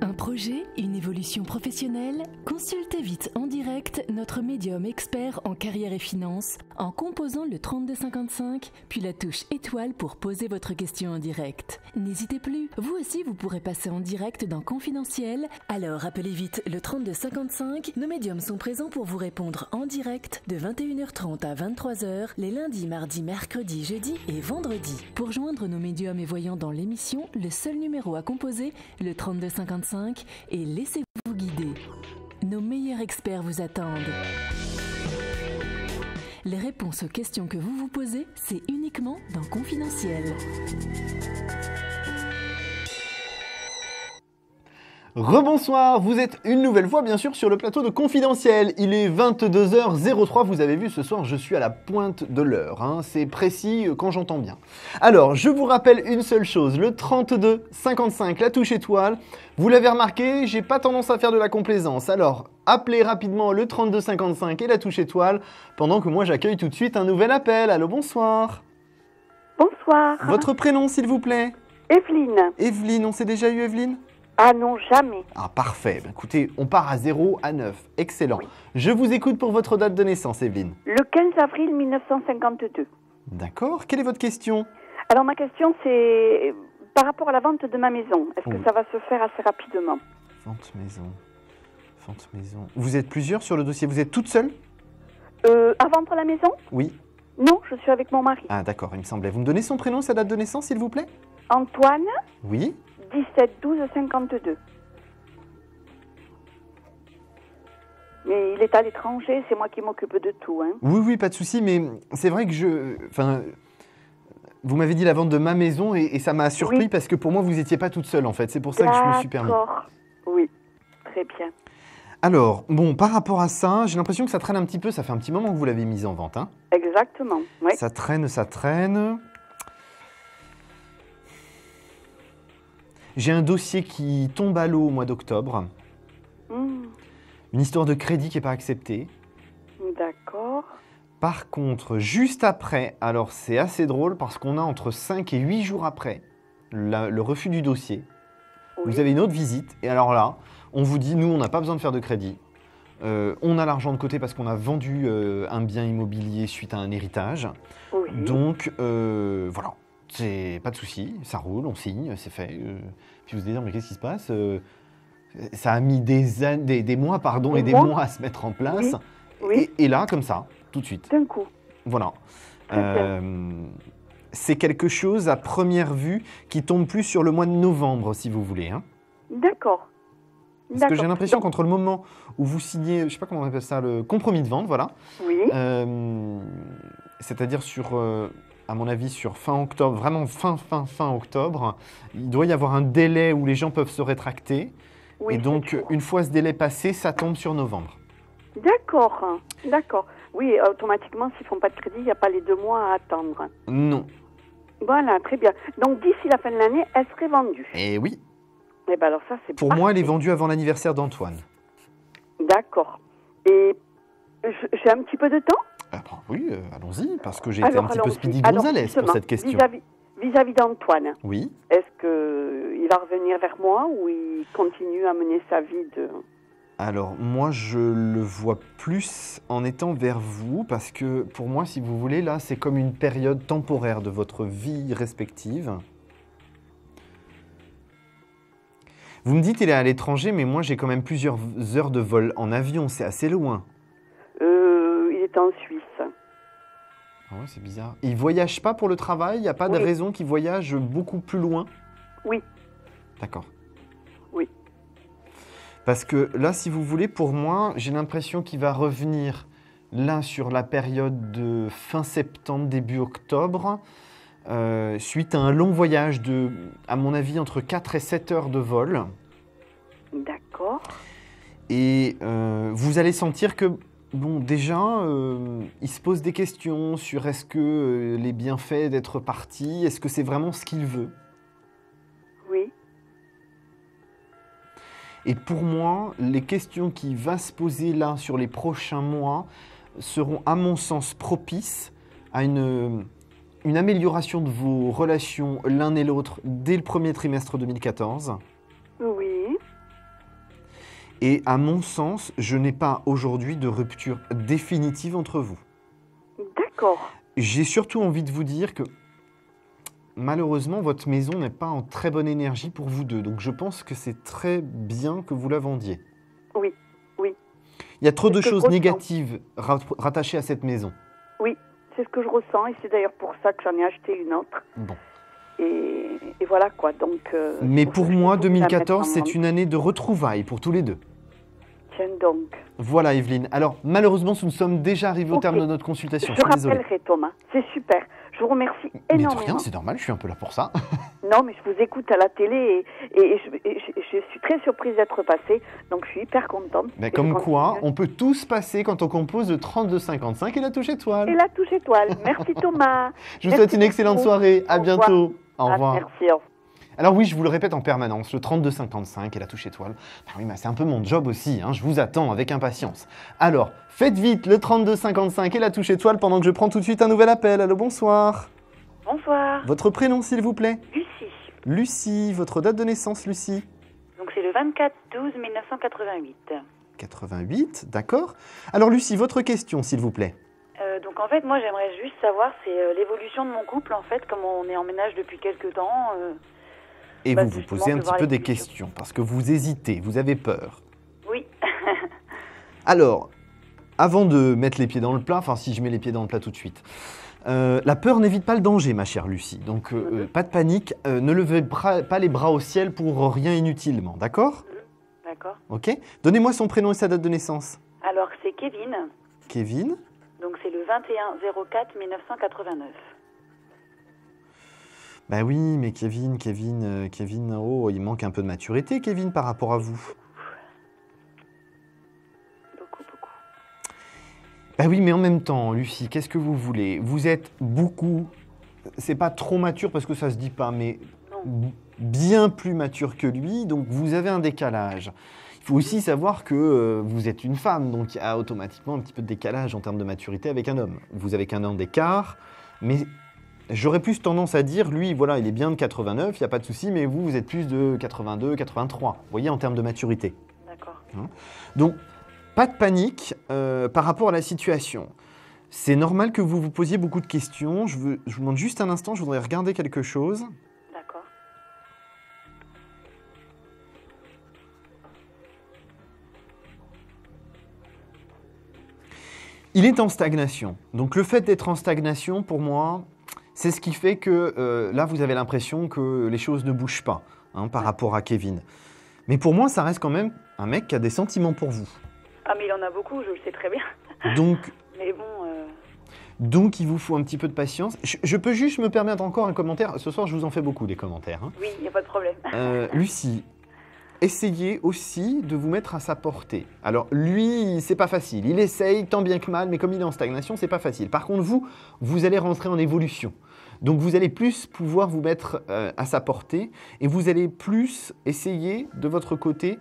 Un projet, une évolution professionnelle? Consultez vite en direct notre médium expert en carrière et finance en composant le 3255 puis la touche étoile pour poser votre question en direct. N'hésitez plus, vous aussi vous pourrez passer en direct dans Confidentiel, alors appelez vite le 3255. Nos médiums sont présents pour vous répondre en direct de 21h30 à 23h les lundis, mardis, mercredis, jeudis et vendredis. Pour joindre nos médiums et voyants dans l'émission, le seul numéro à composer, le 3255, et laissez-vous guider. Nos meilleurs experts vous attendent. Les réponses aux questions que vous vous posez, c'est uniquement dans Confidentiel. Rebonsoir, vous êtes une nouvelle fois bien sûr sur le plateau de Confidentiel. Il est 22h03, vous avez vu ce soir je suis à la pointe de l'heure, hein. C'est précis quand j'entends bien. Alors je vous rappelle une seule chose, le 3255, la touche étoile, vous l'avez remarqué, j'ai pas tendance à faire de la complaisance. Alors appelez rapidement le 3255 et la touche étoile pendant que moi j'accueille tout de suite un nouvel appel. Allô, bonsoir. Bonsoir. Votre prénom s'il vous plaît? Evelyne. Evelyne, on s'est déjà eu Evelyne? Ah non, jamais. Ah, parfait. Ben, écoutez, on part à 0 à 9. Excellent. Oui. Je vous écoute pour votre date de naissance, Evelyne. Le 15 avril 1952. D'accord. Quelle est votre question? Alors ma question c'est par rapport à la vente de ma maison. Est-ce Oui. que ça va se faire assez rapidement? Vente maison. Vente maison. Vous êtes plusieurs sur le dossier. Vous êtes toute seule? À vendre la maison? Oui. Non, je suis avec mon mari. Ah, d'accord, il me semblait. Vous me donnez son prénom, sa date de naissance, s'il vous plaît? Antoine, Oui. 17-12-52. Mais il est à l'étranger, c'est moi qui m'occupe de tout. Hein. Oui, oui, pas de souci, mais c'est vrai que vous m'avez dit la vente de ma maison et ça m'a surpris Oui. parce que pour moi, vous n'étiez pas toute seule, en fait. C'est pour ça que je me suis permis. D'accord. Oui, très bien. Alors, bon, par rapport à ça, j'ai l'impression que ça traîne un petit peu. Ça fait un petit moment que vous l'avez mise en vente, hein? Exactement, oui. Ça traîne, ça traîne. J'ai un dossier qui tombe à l'eau au mois d'octobre. Une histoire de crédit qui n'est pas acceptée. D'accord. Par contre, juste après, alors c'est assez drôle parce qu'on a entre 5 et 8 jours après le refus du dossier. Oui. Vous avez une autre visite et alors là, on vous dit, nous, on n'a pas besoin de faire de crédit. On a l'argent de côté parce qu'on a vendu un bien immobilier suite à un héritage. Oui. Donc, voilà. C'est pas de souci, ça roule, on signe, c'est fait. Puis vous vous dites, mais qu'est-ce qui se passe? Ça a mis des mois pardon, et des mois à se mettre en place. Oui. Et là, comme ça, tout de suite. D'un coup. Voilà. Très bien. c'est quelque chose à première vue qui tombe plus sur le mois de novembre, si vous voulez. Hein. D'accord. Parce que j'ai l'impression qu'entre le moment où vous signez, je ne sais pas comment on appelle ça, le compromis de vente, voilà. Oui. C'est-à-dire sur, à mon avis, sur fin octobre, vraiment fin octobre, il doit y avoir un délai où les gens peuvent se rétracter. Oui, et donc, c'est sûr. une fois ce délai passé, ça tombe sur novembre. D'accord, d'accord. Oui, automatiquement, s'ils ne font pas de crédit, il n'y a pas les 2 mois à attendre. Non. Voilà, très bien. Donc, d'ici la fin de l'année, elle serait vendue. Et oui. Eh bien, alors ça, c'est Pour moi, elle est vendue avant l'anniversaire d'Antoine. D'accord. Et j'ai un petit peu de temps? Oui, allons-y, parce que j'ai été un petit peu Speedy Gonzalez pour cette question. Vis-à-vis d'Antoine, Oui. est-ce qu'il va revenir vers moi ou il continue à mener sa vie de... Alors, moi, je le vois plus en étant vers vous, parce que pour moi, si vous voulez, là, c'est comme une période temporaire de votre vie respective. Vous me dites qu'il est à l'étranger, mais moi, j'ai quand même plusieurs heures de vol en avion, c'est assez loin. Il est en Suisse. Ah ouais, c'est bizarre. Il voyage pas pour le travail? Il n'y a pas de raison qu'il voyage beaucoup plus loin? Oui. D'accord. Oui. Parce que là, si vous voulez, pour moi, j'ai l'impression qu'il va revenir là sur la période de fin septembre, début octobre, suite à un long voyage de, à mon avis, entre 4 et 7 heures de vol. D'accord. Et vous allez sentir que, bon, déjà, il se pose des questions sur est-ce que les bienfaits d'être parti, est-ce que c'est vraiment ce qu'il veut? Oui. Et pour moi, les questions qui vont se poser là sur les prochains mois seront, à mon sens, propices à une amélioration de vos relations l'un et l'autre dès le premier trimestre 2014. Oui. Et à mon sens, je n'ai pas aujourd'hui de rupture définitive entre vous. D'accord. J'ai surtout envie de vous dire que malheureusement, votre maison n'est pas en très bonne énergie pour vous deux. Donc je pense que c'est très bien que vous la vendiez. Oui, oui. Il y a trop de choses ressens. négatives rattachées à cette maison. Oui, c'est ce que je ressens et c'est d'ailleurs pour ça que j'en ai acheté une autre. Bon. Et voilà quoi. Donc. Mais pour moi, je voulais la mettre 2014, en c'est vente. une année de retrouvailles pour tous les deux. Tiens donc. Voilà, Evelyne. Alors, malheureusement, nous sommes déjà arrivés au terme de notre consultation. Je suis désolé. rappellerai Thomas. C'est super. Je vous remercie Mais de énormément. rien, c'est normal, je suis un peu là pour ça. Non, mais je vous écoute à la télé et je suis très surprise d'être passée. Donc, je suis hyper contente. Mais Et comme je quoi, continue. on peut tous passer quand on compose le 3255 et la touche étoile. Et la touche étoile. Merci Thomas. Je vous souhaite une excellente beaucoup. soirée. À Au revoir. bientôt. Au revoir. Merci. Au revoir. Alors oui, je vous le répète en permanence, le 3255 et la touche étoile. Ah oui, mais c'est un peu mon job aussi, hein, je vous attends avec impatience. Alors, faites vite le 3255 et la touche étoile pendant que je prends tout de suite un nouvel appel. Allô, bonsoir. Bonsoir, Votre prénom, s'il vous plaît? Lucie. Lucie, votre date de naissance, Lucie? Donc c'est le 24/12/1988. 88, d'accord. Alors Lucie, votre question, s'il vous plaît. Donc en fait, moi j'aimerais juste savoir, c'est l'évolution de mon couple en fait, comme on est en ménage depuis quelques temps. Et Bah, vous vous justement, posez un de petit voir peu des l'évolution. questions, parce que vous hésitez, vous avez peur. Oui. Alors, avant de mettre les pieds dans le plat, enfin si je mets les pieds dans le plat tout de suite, la peur n'évite pas le danger, ma chère Lucie. Donc, pas de panique, ne levez pas les bras au ciel pour rien inutilement, d'accord? D'accord. Ok. Donnez-moi son prénom et sa date de naissance. Alors c'est Kevin, Kevin. donc c'est le 21/04/1989. Bah oui, mais Kevin, oh, il manque un peu de maturité, Kevin, par rapport à vous. Beaucoup. Bah oui, mais en même temps, Lucie, qu'est-ce que vous voulez? Vous êtes beaucoup, c'est pas trop mature parce que ça se dit pas, mais bien plus mature que lui, donc vous avez un décalage. Il faut aussi savoir que vous êtes une femme, donc il y a automatiquement un petit peu de décalage en termes de maturité avec un homme. Vous avez qu'un an d'écart, mais j'aurais plus tendance à dire, lui, voilà, il est bien de 89, il n'y a pas de souci, mais vous êtes plus de 82, 83, vous voyez, en termes de maturité. D'accord. Donc, pas de panique par rapport à la situation. C'est normal que vous vous posiez beaucoup de questions. Je vous demande juste un instant, je voudrais regarder quelque chose. D'accord. Il est en stagnation. Donc le fait d'être en stagnation, pour moi, C'est ce qui fait que là, vous avez l'impression que les choses ne bougent pas par rapport à Kevin. Mais pour moi, ça reste quand même un mec qui a des sentiments pour vous. Ah, mais il en a beaucoup, je le sais très bien. Donc, Mais bon, donc il vous faut un petit peu de patience. Je peux juste me permettre encore un commentaire. Ce soir, je vous en fais beaucoup des commentaires. oui, il n'y a pas de problème. Lucie, essayez aussi de vous mettre à sa portée. Alors lui, c'est pas facile. Il essaye tant bien que mal, mais comme il est en stagnation, c'est pas facile. Par contre, vous allez rentrer en évolution. Donc vous allez plus pouvoir vous mettre à sa portée et vous allez plus essayer de votre côté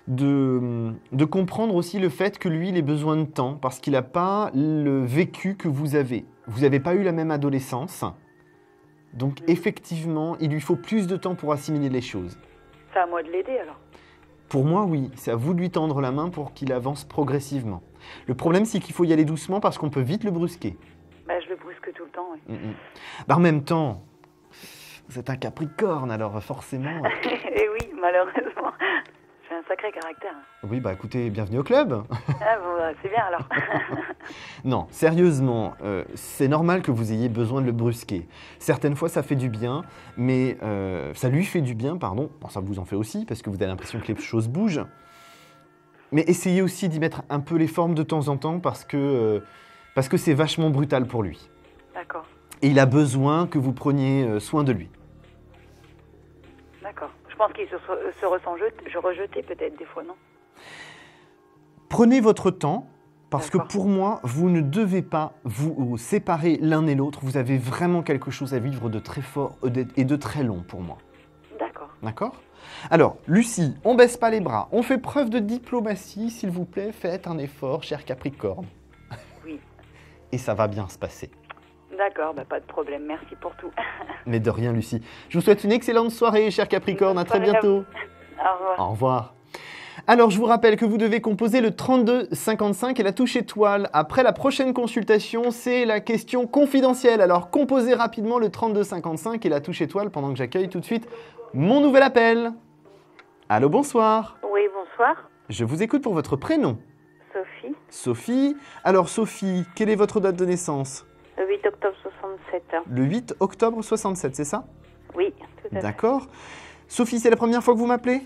de comprendre aussi le fait que lui, il ait besoin de temps parce qu'il n'a pas le vécu que vous avez. Vous n'avez pas eu la même adolescence. Donc effectivement, il lui faut plus de temps pour assimiler les choses. C'est à moi de l'aider alors. Pour moi, oui, c'est à vous de lui tendre la main pour qu'il avance progressivement. Le problème, c'est qu'il faut y aller doucement parce qu'on peut vite le brusquer. Bah, je le brusque tout le temps, oui. En même temps, vous êtes un Capricorne, alors forcément... Et oui, malheureusement. J'ai un sacré caractère. Oui, bah écoutez, bienvenue au club. Ah bon, c'est bien alors. Non, sérieusement, c'est normal que vous ayez besoin de le brusquer. Certaines fois, ça fait du bien, mais ça lui fait du bien, pardon. Bon, ça vous en fait aussi, parce que vous avez l'impression que les choses bougent. Mais essayez aussi d'y mettre un peu les formes de temps en temps, parce que c'est vachement brutal pour lui. D'accord. Et il a besoin que vous preniez soin de lui. D'accord. Je pense qu'il se ressent rejeté peut-être des fois, non? Prenez votre temps, parce que D'accord. pour moi, vous ne devez pas vous séparer l'un et l'autre. Vous avez vraiment quelque chose à vivre de très fort et de très long pour moi. D'accord. D'accord? Alors, Lucie, on baisse pas les bras. On fait preuve de diplomatie, s'il vous plaît. Faites un effort, cher Capricorne. Oui. Et ça va bien se passer. D'accord, bah, pas de problème. Merci pour tout. Mais de rien, Lucie. Je vous souhaite une excellente soirée, cher Capricorne. À très Bonne soirée à bientôt. Au revoir. Au revoir. Alors, je vous rappelle que vous devez composer le 32 55 et la touche étoile. Après la prochaine consultation, c'est la question confidentielle. Alors, composez rapidement le 32 55 et la touche étoile pendant que j'accueille tout de suite mon nouvel appel. Allô, bonsoir. Oui, bonsoir. Je vous écoute pour votre prénom. Sophie, Sophie. Alors, Sophie, quelle est votre date de naissance? le 8 octobre 67. Le 8 octobre 67, c'est ça? Oui, tout à fait. D'accord. Sophie, c'est la première fois que vous m'appelez?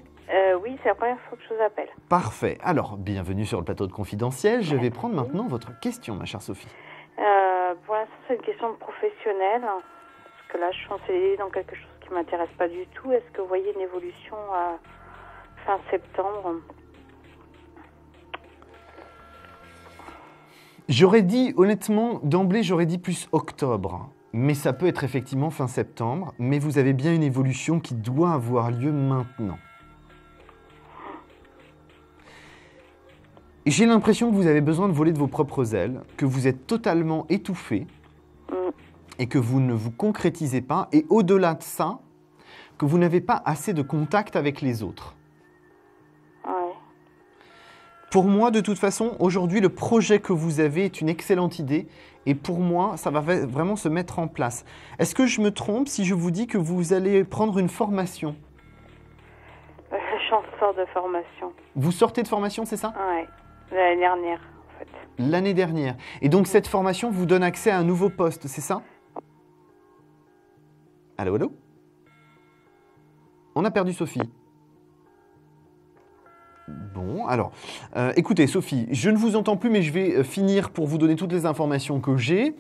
Oui, c'est la première fois que je vous appelle. Parfait. Alors, bienvenue sur le plateau de Confidentiel. Je vais prendre maintenant votre question, ma chère Sophie. Pour l'instant, c'est une question professionnelle. Parce que là, je suis en CDI dans quelque chose qui ne m'intéresse pas du tout. Est-ce que vous voyez une évolution à fin septembre? J'aurais dit, honnêtement, d'emblée, j'aurais dit plus octobre. Mais ça peut être effectivement fin septembre. Mais vous avez bien une évolution qui doit avoir lieu maintenant. J'ai l'impression que vous avez besoin de voler de vos propres ailes, que vous êtes totalement étouffé et que vous ne vous concrétisez pas. Et au-delà de ça, que vous n'avez pas assez de contact avec les autres. Ouais. Pour moi, de toute façon, aujourd'hui, le projet que vous avez est une excellente idée. Et pour moi, ça va vraiment se mettre en place. Est-ce que je me trompe si je vous dis que vous allez prendre une formation? Je suis en sorte de formation. Vous sortez de formation, c'est ça? Ouais. L'année dernière, en fait. L'année dernière. Et donc, cette formation vous donne accès à un nouveau poste, c'est ça? Allô, allô? On a perdu Sophie. Bon, alors, écoutez, Sophie, je ne vous entends plus, mais je vais finir pour vous donner toutes les informations que j'ai.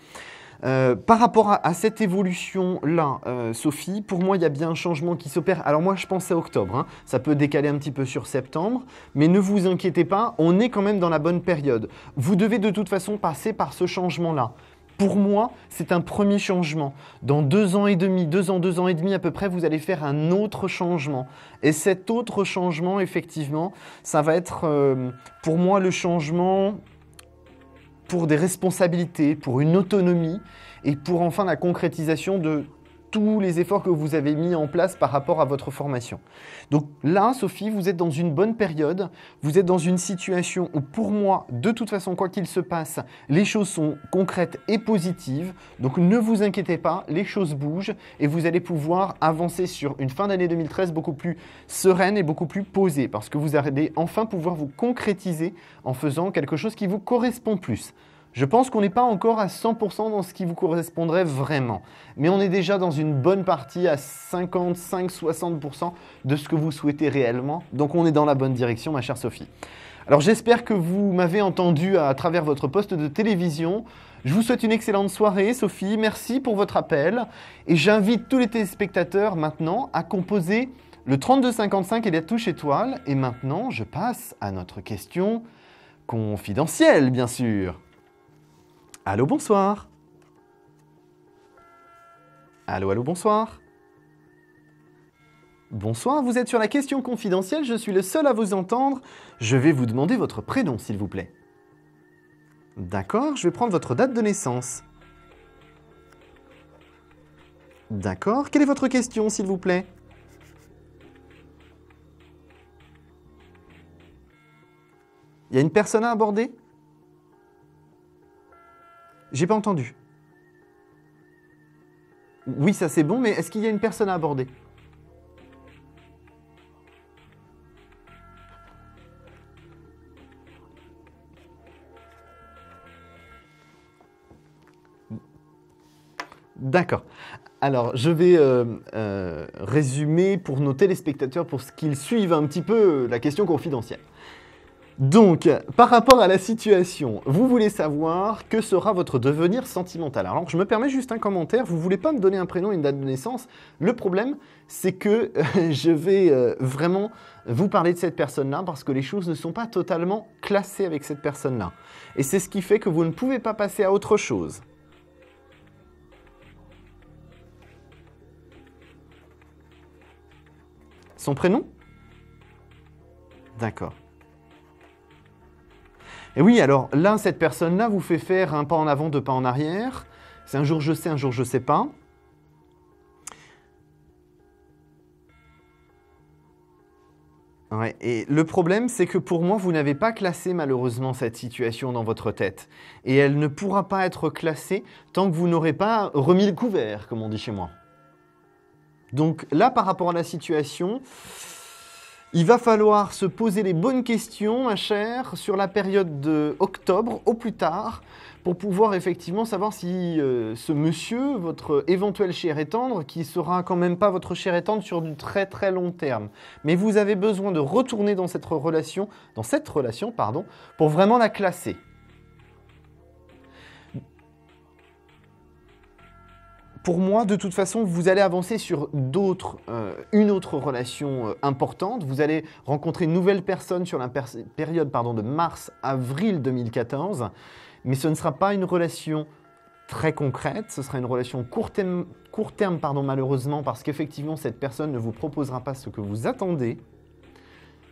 Par rapport à cette évolution-là, Sophie, pour moi, il y a bien un changement qui s'opère. Alors moi, je pensais octobre, hein. Ça peut décaler un petit peu sur septembre, mais ne vous inquiétez pas, on est quand même dans la bonne période. Vous devez de toute façon passer par ce changement-là. Pour moi, c'est un premier changement. Dans 2 ans et demi, 2 ans et demi à peu près, vous allez faire un autre changement. Et cet autre changement, effectivement, ça va être pour moi le changement pour des responsabilités, pour une autonomie et pour enfin la concrétisation de tous les efforts que vous avez mis en place par rapport à votre formation. Donc là, Sophie, vous êtes dans une bonne période, vous êtes dans une situation où pour moi, de toute façon, quoi qu'il se passe, les choses sont concrètes et positives. Donc ne vous inquiétez pas, les choses bougent et vous allez pouvoir avancer sur une fin d'année 2013 beaucoup plus sereine et beaucoup plus posée parce que vous allez enfin pouvoir vous concrétiser en faisant quelque chose qui vous correspond plus. Je pense qu'on n'est pas encore à 100% dans ce qui vous correspondrait vraiment. Mais on est déjà dans une bonne partie à 55-60% de ce que vous souhaitez réellement. Donc on est dans la bonne direction, ma chère Sophie. Alors j'espère que vous m'avez entendu à travers votre poste de télévision. Je vous souhaite une excellente soirée, Sophie. Merci pour votre appel. Et j'invite tous les téléspectateurs maintenant à composer le 3255 et la touche étoile. Et maintenant, je passe à notre question confidentielle, bien sûr. Allô, bonsoir. Allô, allô, bonsoir. Bonsoir, vous êtes sur la question confidentielle, je suis le seul à vous entendre. Je vais vous demander votre prénom, s'il vous plaît. D'accord, je vais prendre votre date de naissance. D'accord, quelle est votre question, s'il vous plaît? Il y a une personne à aborder? J'ai pas entendu. Oui, ça c'est bon, mais est-ce qu'il y a une personne à aborder? D'accord. Alors, je vais résumer pour nos téléspectateurs pour qu'ils suivent un petit peu la question confidentielle. Donc, par rapport à la situation, vous voulez savoir que sera votre devenir sentimental. Alors, je me permets juste un commentaire. Vous ne voulez pas me donner un prénom et une date de naissance. Le problème, c'est que je vais vraiment vous parler de cette personne-là parce que les choses ne sont pas totalement classées avec cette personne-là. Et c'est ce qui fait que vous ne pouvez pas passer à autre chose. Son prénom? D'accord. Et oui, alors là, cette personne-là vous fait faire un pas en avant, deux pas en arrière. C'est un jour je sais, un jour je sais pas. Ouais, et le problème, c'est que pour moi, vous n'avez pas classé malheureusement cette situation dans votre tête. Et elle ne pourra pas être classée tant que vous n'aurez pas remis le couvert, comme on dit chez moi. Donc là, par rapport à la situation, il va falloir se poser les bonnes questions, ma chère, sur la période d'octobre au plus tard, pour pouvoir effectivement savoir si ce monsieur, votre éventuel cher et tendre, qui sera quand même pas votre cher et tendre sur du très très long terme. Mais vous avez besoin de retourner dans cette relation, pour vraiment la classer. Pour moi, de toute façon, vous allez avancer sur une autre relation importante. Vous allez rencontrer une nouvelle personne sur la période de mars-avril 2014. Mais ce ne sera pas une relation très concrète. Ce sera une relation court terme malheureusement, parce qu'effectivement, cette personne ne vous proposera pas ce que vous attendez.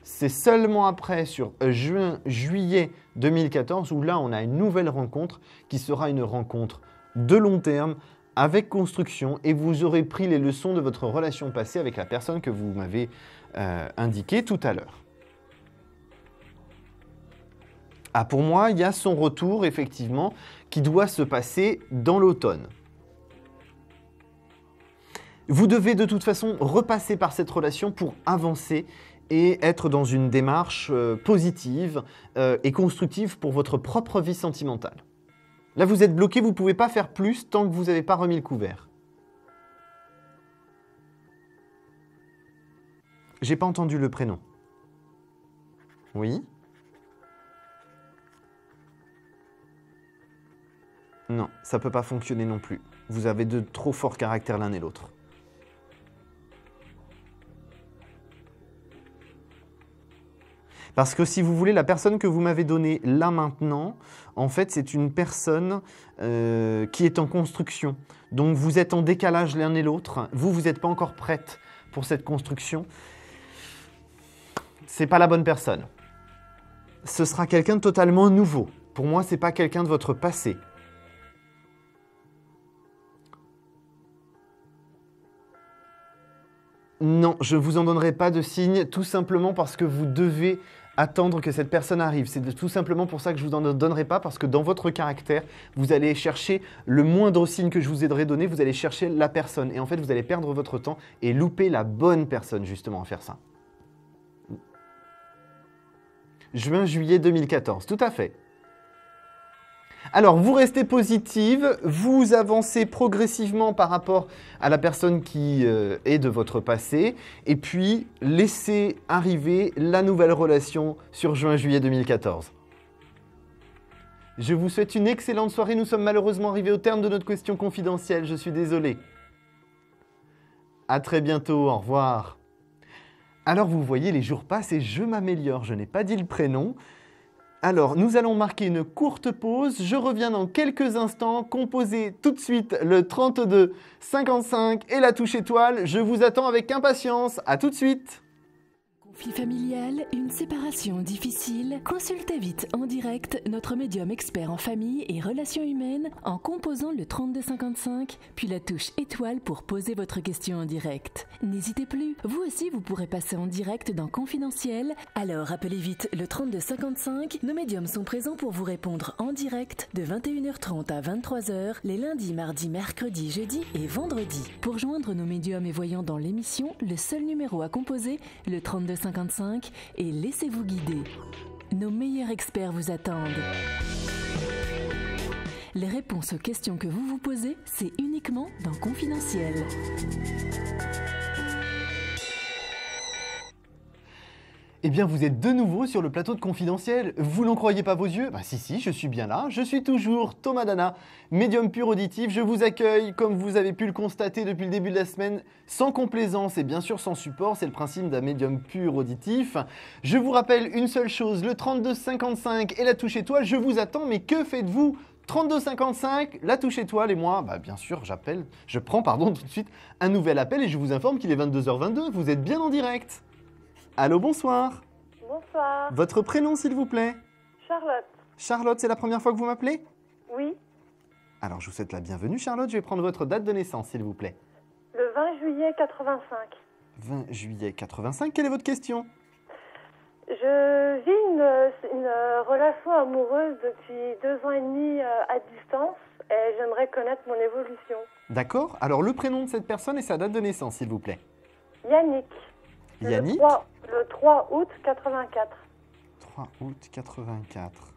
C'est seulement après, sur juin-juillet 2014, où là, on a une nouvelle rencontre qui sera une rencontre de long terme, avec construction, et vous aurez pris les leçons de votre relation passée avec la personne que vous m'avez indiquée tout à l'heure. Ah, pour moi, il y a son retour, effectivement, qui doit se passer dans l'automne. Vous devez de toute façon repasser par cette relation pour avancer et être dans une démarche positive et constructive pour votre propre vie sentimentale. Là, vous êtes bloqué, vous ne pouvez pas faire plus tant que vous n'avez pas remis le couvert. J'ai pas entendu le prénom. Oui? Non, ça peut pas fonctionner non plus. Vous avez de trop forts caractères l'un et l'autre. Parce que si vous voulez, la personne que vous m'avez donnée là maintenant, en fait, c'est une personne qui est en construction. Donc, vous êtes en décalage l'un et l'autre. Vous n'êtes pas encore prête pour cette construction. Ce n'est pas la bonne personne. Ce sera quelqu'un de totalement nouveau. Pour moi, ce n'est pas quelqu'un de votre passé. Non, je ne vous en donnerai pas de signe, tout simplement parce que vous devez attendre que cette personne arrive. C'est tout simplement pour ça que je ne vous en donnerai pas, parce que dans votre caractère, vous allez chercher le moindre signe que je vous aiderai donné, vous allez chercher la personne. Et en fait, vous allez perdre votre temps et louper la bonne personne, justement, à faire ça. Juin-juillet 2014, tout à fait. Alors, vous restez positive, vous avancez progressivement par rapport à la personne qui est de votre passé, et puis laissez arriver la nouvelle relation sur juin-juillet 2014. Je vous souhaite une excellente soirée. Nous sommes malheureusement arrivés au terme de notre question confidentielle. Je suis désolé. À très bientôt. Au revoir. Alors, vous voyez, les jours passent et je m'améliore. Je n'ai pas dit le prénom. Alors, nous allons marquer une courte pause. Je reviens dans quelques instants. Composez tout de suite le 32 55 et la touche étoile. Je vous attends avec impatience. À tout de suite. Conflit familial, une séparation difficile? Consultez vite en direct notre médium expert en famille et relations humaines en composant le 3255, puis la touche étoile pour poser votre question en direct. N'hésitez plus, vous aussi vous pourrez passer en direct dans Confidentiel, alors appelez vite le 3255, nos médiums sont présents pour vous répondre en direct de 21h30 à 23h les lundis, mardis, mercredis, jeudis et vendredis. Pour joindre nos médiums et voyants dans l'émission, le seul numéro à composer, le 3255, et laissez-vous guider. Nos meilleurs experts vous attendent. Les réponses aux questions que vous vous posez, c'est uniquement dans Confidentiel. Eh bien, vous êtes de nouveau sur le plateau de Confidentiel. Vous n'en croyez pas vos yeux? Bah si, je suis bien là. Je suis toujours Thomas Dana, médium pur auditif. Je vous accueille, comme vous avez pu le constater depuis le début de la semaine, sans complaisance et bien sûr sans support. C'est le principe d'un médium pur auditif. Je vous rappelle une seule chose, le 3255 et la touche étoile, je vous attends, mais que faites-vous? 3255, la touche étoile et moi, bah bien sûr, je prends tout de suite un nouvel appel et je vous informe qu'il est 22h22. Vous êtes bien en direct. Allô, bonsoir. Bonsoir. Votre prénom, s'il vous plaît? Charlotte. Charlotte, c'est la première fois que vous m'appelez? Oui. Alors, je vous souhaite la bienvenue, Charlotte. Je vais prendre votre date de naissance, s'il vous plaît. Le 20 juillet 85. 20 juillet 85. Quelle est votre question? Je vis une relation amoureuse depuis 2 ans et demi à distance et j'aimerais connaître mon évolution. D'accord. Alors, le prénom de cette personne et sa date de naissance, s'il vous plaît. Yannick. Yannick. Le 3 août 84. 3 août 84.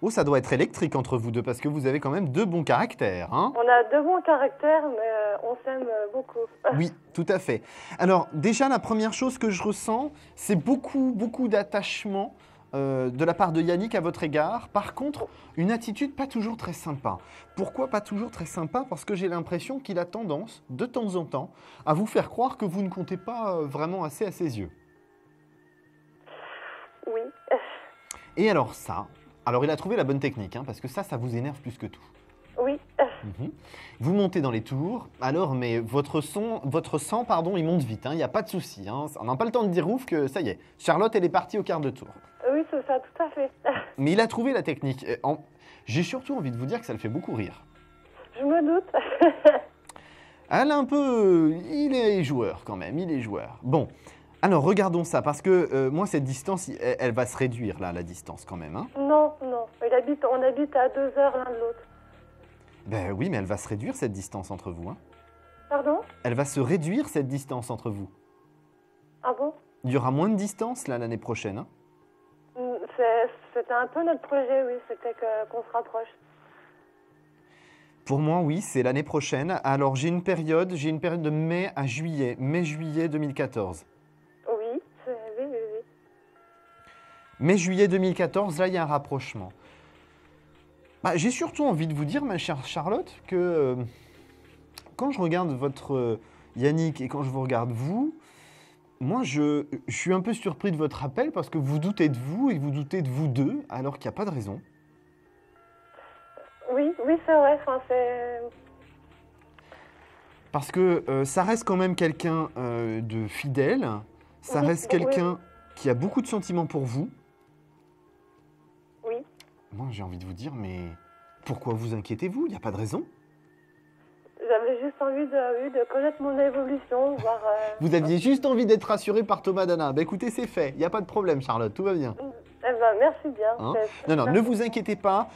Oh, ça doit être électrique entre vous deux parce que vous avez quand même 2 bons caractères, hein? On a 2 bons caractères, mais on s'aime beaucoup. Oui, tout à fait. Alors, déjà, la première chose que je ressens, c'est beaucoup d'attachement de la part de Yannick à votre égard. Par contre, une attitude pas toujours très sympa. Pourquoi pas toujours très sympa? Parce que j'ai l'impression qu'il a tendance, de temps en temps, à vous faire croire que vous ne comptez pas vraiment assez à ses yeux. Oui. Et alors ça, il a trouvé la bonne technique, hein, parce que ça vous énerve plus que tout. Oui. Vous montez dans les tours, alors mais votre sang, il monte vite, il n'y a pas de souci. Hein, on n'a pas le temps de dire ouf que ça y est, Charlotte, elle est partie au quart de tour. Oui, c'est ça, tout à fait. Mais il a trouvé la technique. J'ai surtout envie de vous dire que ça le fait beaucoup rire. Je me doute. Elle a un peu... Il est joueur quand même, il est joueur. Bon, alors regardons ça, parce que moi, cette distance, elle va se réduire, là, la distance quand même. Hein. Non. On habite à 2 heures l'un de l'autre. Ben oui, mais elle va se réduire, cette distance entre vous. Hein. Pardon? Elle va se réduire, cette distance entre vous. Ah bon? Il y aura moins de distance, là, l'année prochaine. Hein. C'était un peu notre projet, oui, c'était qu'on se rapproche. Pour moi, oui, c'est l'année prochaine. Alors, j'ai une période de mai à juillet, mai-juillet 2014. Oui. Mai-juillet 2014, là, il y a un rapprochement. Bah, j'ai surtout envie de vous dire, ma chère Charlotte, que quand je regarde votre Yannick et quand je vous regarde vous, moi, je suis un peu surpris de votre appel parce que vous doutez de vous et vous doutez de vous deux, alors qu'il n'y a pas de raison. Oui, c'est vrai. Enfin, c'est... Parce que ça reste quand même quelqu'un de fidèle, ça reste quelqu'un qui a beaucoup de sentiments pour vous. Oui. Moi, j'ai envie de vous dire, mais pourquoi vous inquiétez-vous? Il n'y a pas de raison. J'avais juste envie de connaître mon évolution, voir... Vous aviez juste envie d'être rassuré par Thomas Dana. Ben écoutez, c'est fait. Il n'y a pas de problème, Charlotte. Tout va bien. Eh ben, merci bien. Hein? Non, ne vous inquiétez pas.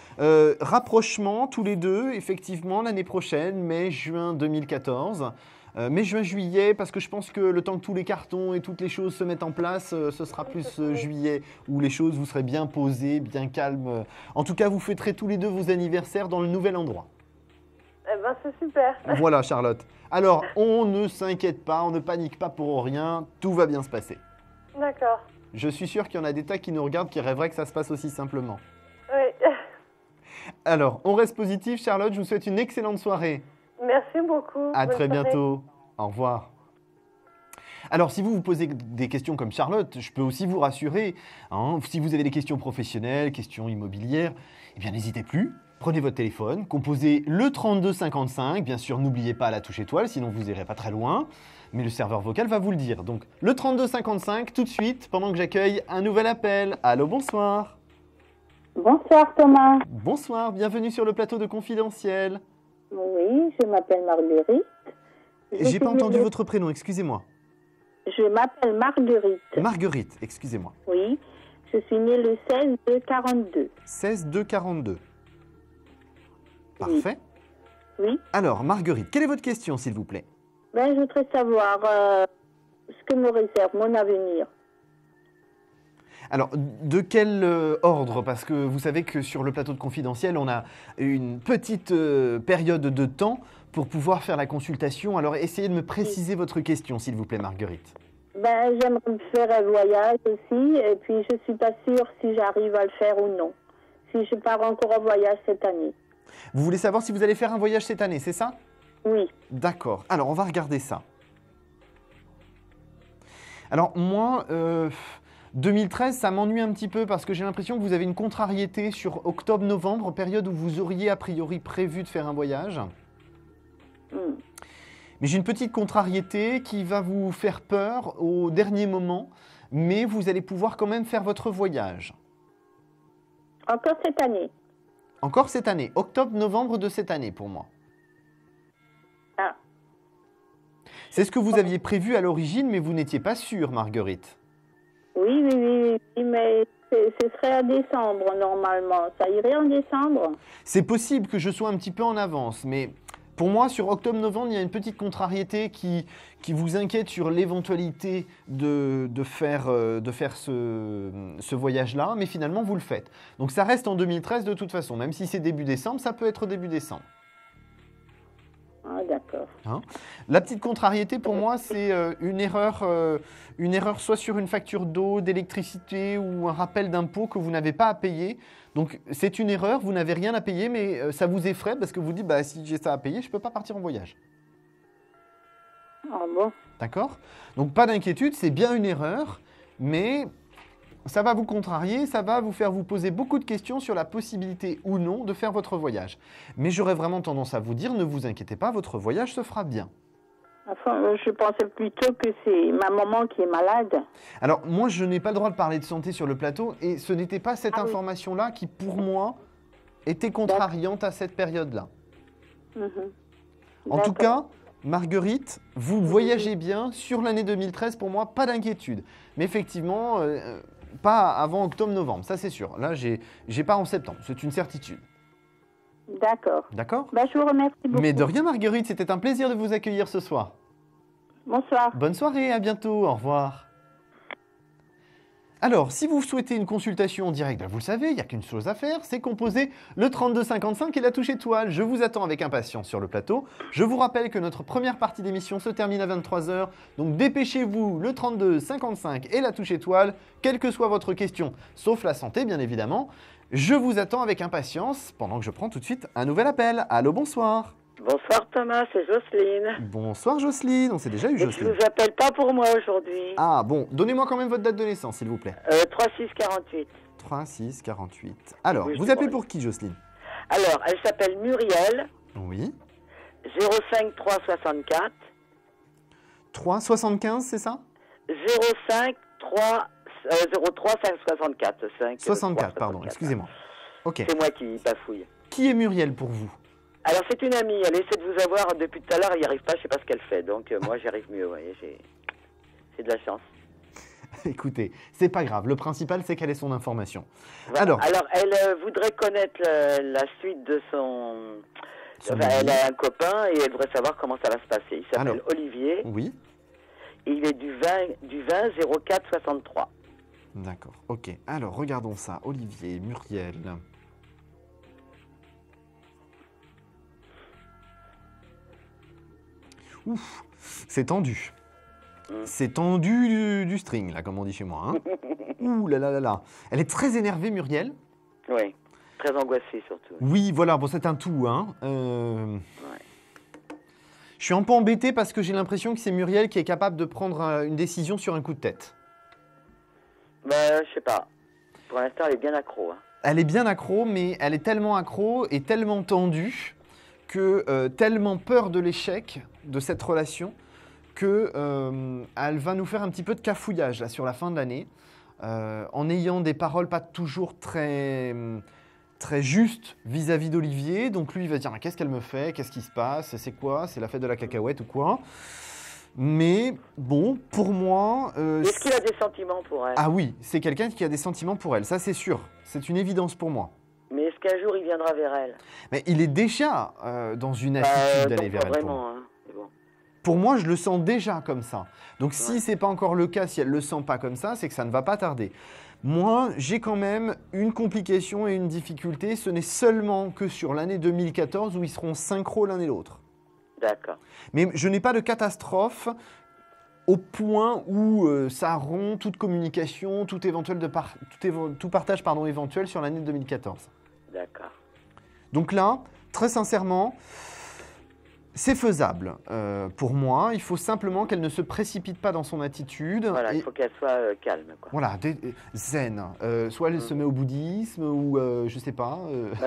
Rapprochement, tous les deux, effectivement, l'année prochaine, mai-juin 2014. Mais juin-juillet, parce que je pense que le temps que tous les cartons et toutes les choses se mettent en place, ce sera plus juillet, où les choses, vous serez bien posées, bien calmes. En tout cas, vous fêterez tous les deux vos anniversaires dans le nouvel endroit. Eh ben, c'est super. Voilà, Charlotte. Alors, on ne s'inquiète pas, on ne panique pas pour rien, tout va bien se passer. D'accord. Je suis sûr qu'il y en a des tas qui nous regardent qui rêveraient que ça se passe aussi simplement. Oui. Alors, on reste positif, Charlotte, je vous souhaite une excellente soirée. Merci beaucoup. À Bonne très soirée. bientôt. Au revoir. Alors, si vous vous posez des questions comme Charlotte, je peux aussi vous rassurer. Hein, si vous avez des questions professionnelles, questions immobilières, eh bien, n'hésitez plus. Prenez votre téléphone, composez le 3255. Bien sûr, n'oubliez pas la touche étoile, sinon vous n'irez pas très loin. Mais le serveur vocal va vous le dire. Donc, le 3255, tout de suite, pendant que j'accueille un nouvel appel. Allô, bonsoir. Bonsoir Thomas. Bonsoir, bienvenue sur le plateau de Confidentiel. Oui, je m'appelle Marguerite. J'ai pas entendu votre prénom, excusez-moi. Je m'appelle Marguerite. Marguerite, excusez-moi. Oui, je suis née le 16/2/42. 16/2/42. Parfait. Oui. Alors, Marguerite, quelle est votre question, s'il vous plaît? Ben, je voudrais savoir ce que me réserve mon avenir. Alors, de quel ordre? Parce que vous savez que sur le plateau de Confidentiel, on a une petite période de temps pour pouvoir faire la consultation. Alors, essayez de me préciser votre question, s'il vous plaît, Marguerite. Ben, j'aimerais me faire un voyage aussi, et puis je suis pas sûre si j'arrive à le faire ou non. Si je pars encore en voyage cette année. Vous voulez savoir si vous allez faire un voyage cette année, c'est ça? Oui. D'accord. Alors, on va regarder ça. Alors, moi, 2013, ça m'ennuie un petit peu parce que j'ai l'impression que vous avez une contrariété sur octobre-novembre, période où vous auriez a priori prévu de faire un voyage. Mais j'ai une petite contrariété qui va vous faire peur au dernier moment, mais vous allez pouvoir quand même faire votre voyage. Encore cette année? Encore cette année, octobre-novembre de cette année pour moi. Ah. C'est ce que vous aviez prévu à l'origine, mais vous n'étiez pas sûre, Marguerite. Oui, mais ce serait en décembre normalement. Ça irait en décembre? C'est possible que je sois un petit peu en avance, mais pour moi, sur octobre-novembre, il y a une petite contrariété qui vous inquiète sur l'éventualité de faire ce voyage-là, mais finalement, vous le faites. Donc ça reste en 2013 de toute façon, même si c'est début décembre, ça peut être début décembre. Ah, d'accord. Hein? La petite contrariété pour moi, c'est une erreur soit sur une facture d'eau, d'électricité ou un rappel d'impôt que vous n'avez pas à payer. Donc c'est une erreur, vous n'avez rien à payer, mais ça vous effraie parce que vous dites, bah, si j'ai ça à payer, je ne peux pas partir en voyage. Ah bon? D'accord? Donc pas d'inquiétude, c'est bien une erreur, mais ça va vous contrarier, ça va vous faire vous poser beaucoup de questions sur la possibilité ou non de faire votre voyage. Mais j'aurais vraiment tendance à vous dire, ne vous inquiétez pas, votre voyage se fera bien. Enfin, je pensais plutôt que c'est ma maman qui est malade. Alors, moi, je n'ai pas le droit de parler de santé sur le plateau, et ce n'était pas cette information-là qui, pour moi, était contrariante à cette période-là. En tout cas, Marguerite, vous voyagez bien sur l'année 2013, pour moi, pas d'inquiétude. Mais effectivement, pas avant octobre-novembre, ça c'est sûr. Là, j'ai pas en septembre, c'est une certitude. D'accord. D'accord? Ben, je vous remercie beaucoup. Mais de rien, Marguerite, c'était un plaisir de vous accueillir ce soir. Bonsoir. Bonne soirée, à bientôt, au revoir. Alors, si vous souhaitez une consultation en direct, ben vous le savez, il n'y a qu'une chose à faire, c'est composer le 3255 et la touche étoile. Je vous attends avec impatience sur le plateau. Je vous rappelle que notre première partie d'émission se termine à 23h, donc dépêchez-vous, le 3255 et la touche étoile, quelle que soit votre question, sauf la santé bien évidemment. Je vous attends avec impatience pendant que je prends tout de suite un nouvel appel. Allô, bonsoir. Bonsoir Thomas, c'est Jocelyne. Bonsoir Jocelyne, on s'est déjà eu Jocelyne. Je ne vous appelle pas pour moi aujourd'hui. Ah bon, donnez-moi quand même votre date de naissance s'il vous plaît. 3648. 3648. Alors, Oui, vous appelez pour qui Jocelyne? Alors, elle s'appelle Muriel. Oui. 05 364. 375, c'est ça? 05 3 03 564. 64, pardon, excusez-moi. Ok. C'est moi qui bafouille. Qui est Muriel pour vous? Alors, c'est une amie. Elle essaie de vous avoir depuis tout à l'heure. Elle n'y arrive pas. Je ne sais pas ce qu'elle fait. Donc, moi, j'y arrive mieux. Vous voyez, c'est de la chance. Écoutez, c'est pas grave. Le principal, c'est quelle est son information. Voilà. Alors, elle voudrait connaître la suite de Enfin, elle a un copain et elle voudrait savoir comment ça va se passer. Il s'appelle Olivier. Oui. Et il est du 20 04 63. D'accord, ok. Alors, regardons ça. Olivier, Muriel. Ouf, c'est tendu. C'est tendu du string, là, comme on dit chez moi. Hein. Ouh là là là là. Elle est très énervée, Muriel. Oui, très angoissée surtout. Oui, voilà, bon, c'est un tout. Hein. Je suis un peu embêté parce que j'ai l'impression que c'est Muriel qui est capable de prendre une décision sur un coup de tête. Bah, je sais pas. Pour l'instant, elle est bien accro. Hein. Elle est bien accro, mais elle est tellement accro et tellement tendue que tellement peur de l'échec de cette relation que elle va nous faire un petit peu de cafouillage là, sur la fin de l'année, en ayant des paroles pas toujours très justes vis-à-vis d'Olivier. Donc lui, il va se dire « Qu'est-ce qu'elle me fait? Qu'est-ce qui se passe? C'est quoi? C'est la fête de la cacahuète ou quoi ?» Mais bon, pour moi... Est-ce qu'il a des sentiments pour elle? Ah oui, c'est quelqu'un qui a des sentiments pour elle, ça c'est sûr. C'est une évidence pour moi. Mais est-ce qu'un jour il viendra vers elle? Mais il est déjà dans une attitude d'aller vers elle. Vraiment, hein. Bon. Pour moi, je le sens déjà comme ça. Donc si ce n'est pas encore le cas, si elle ne le sent pas comme ça, c'est que ça ne va pas tarder. Moi, j'ai quand même une complication et une difficulté. Ce n'est seulement que sur l'année 2014 où ils seront synchro l'un et l'autre. D'accord. Mais je n'ai pas de catastrophe au point où ça rompt toute communication, tout partage éventuel sur l'année 2014. D'accord. Donc là, très sincèrement, c'est faisable pour moi. Il faut simplement qu'elle ne se précipite pas dans son attitude. Voilà, il faut qu'elle soit calme. Quoi. Voilà, zen. Soit elle se met au bouddhisme ou je ne sais pas.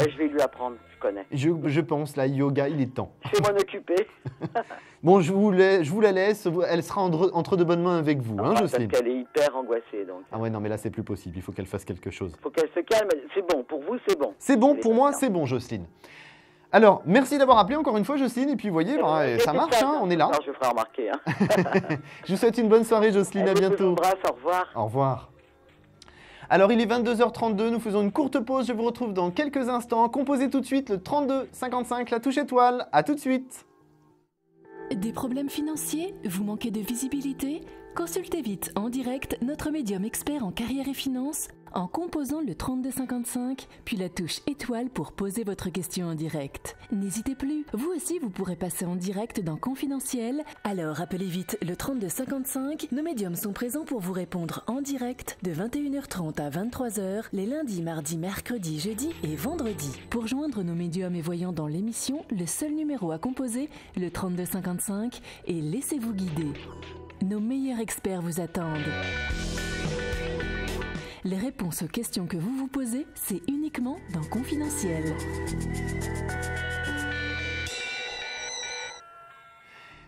Je vais lui apprendre, je connais. Je pense, là, yoga, il est temps. Je vais m'en occuper. Bon, je vous la laisse. Elle sera entre de bonnes mains avec vous, Jocelyne. Parce qu'elle est hyper angoissée. Donc. Ah ouais, non, mais là, c'est plus possible. Il faut qu'elle fasse quelque chose. Il faut qu'elle se calme. C'est bon. Pour vous, c'est bon. C'est bon. Pour moi, c'est bon, Jocelyne. Alors, merci d'avoir appelé encore une fois, Jocelyne. Et puis, vous voyez, ça marche, on est là. Alors, je ferai remarquer. Hein. Je vous souhaite une bonne soirée, Jocelyne. À bientôt. Je vous embrasse. Au revoir. Au revoir. Alors, il est 22h32. Nous faisons une courte pause. Je vous retrouve dans quelques instants. Composez tout de suite le 32 55, la touche étoile. À tout de suite. Des problèmes financiers? Vous manquez de visibilité? Consultez vite en direct notre médium expert en carrière et finance en composant le 3255, puis la touche étoile pour poser votre question en direct. N'hésitez plus, vous aussi vous pourrez passer en direct dans Confidentiel, alors appelez vite le 3255, nos médiums sont présents pour vous répondre en direct de 21h30 à 23h, les lundis, mardis, mercredis, jeudis et vendredis. Pour joindre nos médiums et voyants dans l'émission, le seul numéro à composer, le 3255, et laissez-vous guider. Nos meilleurs experts vous attendent. Les réponses aux questions que vous vous posez, c'est uniquement dans Confidentiel.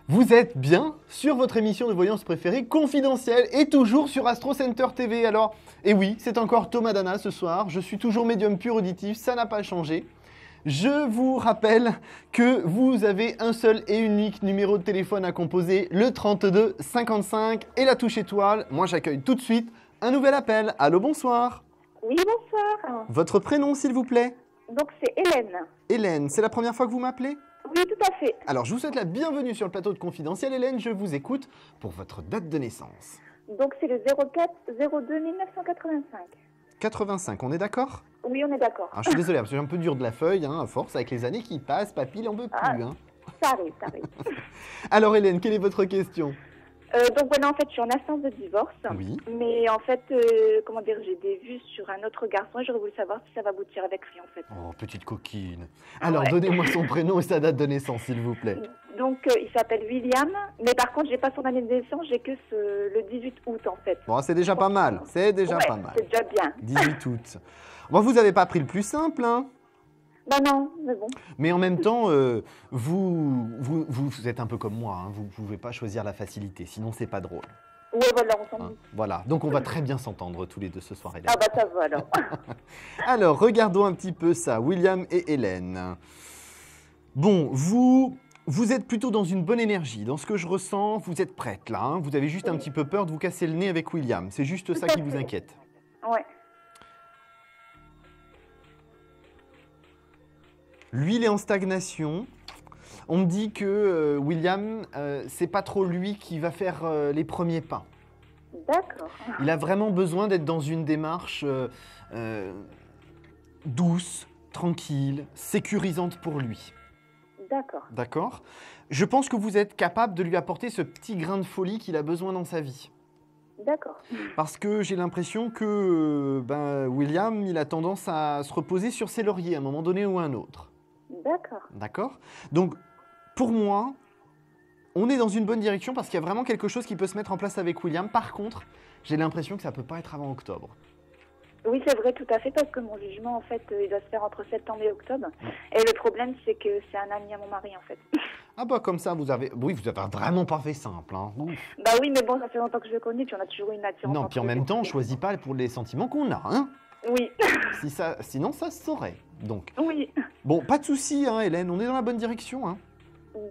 Vous êtes bien sur votre émission de voyance préférée, Confidentiel, et toujours sur Astro Center TV. Alors, et oui, c'est encore Thomas Dana ce soir. Je suis toujours médium pur auditif, ça n'a pas changé. Je vous rappelle que vous avez un seul et unique numéro de téléphone à composer, le 32 55 et la touche étoile. Moi, j'accueille tout de suite un nouvel appel. Allô, bonsoir. Oui, bonsoir. Votre prénom, s'il vous plaît? Donc, c'est Hélène. Hélène, c'est la première fois que vous m'appelez? Oui, tout à fait. Alors, je vous souhaite la bienvenue sur le plateau de Confidentiel. Hélène, je vous écoute pour votre date de naissance. Donc, c'est le 04-02 1985. 85, on est d'accord? Oui, on est d'accord. Alors, je suis désolé, parce que j'ai un peu dur de la feuille, à force, avec les années qui passent, papy, il en veut plus. Ça arrive, ça arrive. Alors, Hélène, quelle est votre question? Donc voilà, en fait, je suis en instance de divorce. Oui. Mais en fait, comment dire, j'ai des vues sur un autre garçon et j'aurais voulu savoir si ça va aboutir avec lui, en fait. Oh, petite coquine. Alors, donnez-moi son prénom et sa date de naissance, s'il vous plaît. Donc, il s'appelle William, mais par contre, j'ai pas son année de naissance, j'ai que le 18 août, en fait. Bon, c'est déjà pas mal. C'est déjà pas mal. C'est déjà bien. 18 août. Bon, vous n'avez pas pris le plus simple, hein? Bah non, mais bon. Mais en même temps, vous êtes un peu comme moi, hein, vous ne pouvez pas choisir la facilité, sinon c'est pas drôle. Ouais, voilà, on s'en dit. Voilà, donc on va très bien s'entendre tous les deux ce soir, Hélène. Ah bah ça va alors. Alors, regardons un petit peu ça, William et Hélène. Bon, vous êtes plutôt dans une bonne énergie, dans ce que je ressens, vous êtes prête là, hein, vous avez juste un petit peu peur de vous casser le nez avec William, c'est juste ça qui vous inquiète. Ouais. Lui, il est en stagnation. On me dit que William, c'est pas trop lui qui va faire les premiers pas. D'accord. Il a vraiment besoin d'être dans une démarche douce, tranquille, sécurisante pour lui. D'accord. D'accord? Je pense que vous êtes capable de lui apporter ce petit grain de folie qu'il a besoin dans sa vie. D'accord. Parce que j'ai l'impression que William, il a tendance à se reposer sur ses lauriers à un moment donné ou à un autre. D'accord. D'accord? Donc, pour moi, on est dans une bonne direction parce qu'il y a vraiment quelque chose qui peut se mettre en place avec William. Par contre, j'ai l'impression que ça ne peut pas être avant octobre. Oui, c'est vrai, tout à fait, parce que mon jugement, en fait, il doit se faire entre septembre et octobre. Et le problème, c'est que c'est un ami à mon mari, en fait. Ah bah comme ça, vous avez vraiment pas fait simple. Hein. Ouf. Bah oui, mais bon, ça fait longtemps que je le connais, puis on a toujours une attirance. Non, puis en même temps, on choisit pas pour les sentiments qu'on a. Hein. Oui. Sinon, ça se saurait. Donc. Oui. Bon, pas de souci, hein, Hélène, on est dans la bonne direction. Hein.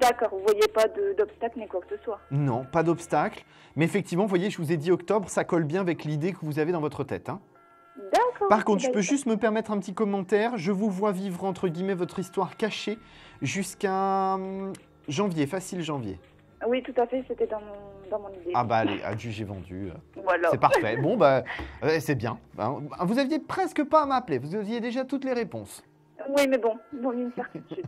D'accord, vous voyez pas d'obstacle ni quoi que ce soit. Non, pas d'obstacle. Mais effectivement, vous voyez, je vous ai dit octobre, ça colle bien avec l'idée que vous avez dans votre tête. Hein. D'accord. Par contre, je peux juste me permettre un petit commentaire. Je vous vois vivre, entre guillemets, votre histoire cachée jusqu'à janvier, facile janvier. Oui, tout à fait, c'était dans mon idée. Ah bah allez, adieu, j'ai vendu. Voilà. C'est parfait. Bon, bah, c'est bien. Vous aviez presque pas à m'appeler, vous aviez déjà toutes les réponses. Oui, mais bon, une certitude.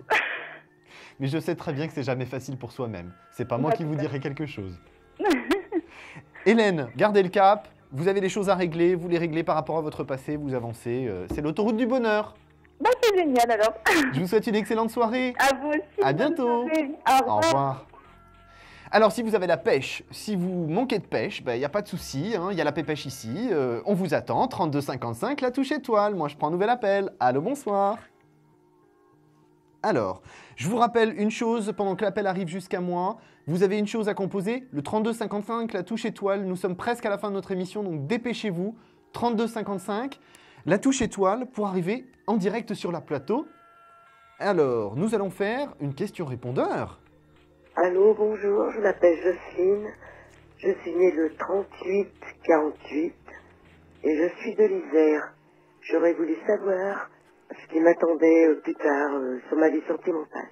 Mais je sais très bien que c'est jamais facile pour soi-même. C'est pas moi qui vous dirai quelque chose. Hélène, gardez le cap. Vous avez des choses à régler, vous les réglez par rapport à votre passé, vous avancez. C'est l'autoroute du bonheur. Bah, c'est génial alors. Je vous souhaite une excellente soirée. À vous aussi. À bientôt. Au revoir. Alors, si vous avez la pêche, si vous manquez de pêche, il n'y a pas de souci. Il y a la pépêche ici. On vous attend. 32,55, la touche étoile. Moi, je prends un nouvel appel. Allô, bonsoir. Alors, je vous rappelle une chose pendant que l'appel arrive jusqu'à moi. Vous avez une chose à composer, le 32,55, la touche étoile. Nous sommes presque à la fin de notre émission, donc dépêchez-vous. 32,55, la touche étoile pour arriver en direct sur la plateau. Alors, nous allons faire une question-répondeur. Allô, bonjour, je m'appelle Jocelyne. Je suis née le 38-48 et je suis de l'Isère. J'aurais voulu savoir ce qui m'attendait plus tard sur ma vie sentimentale.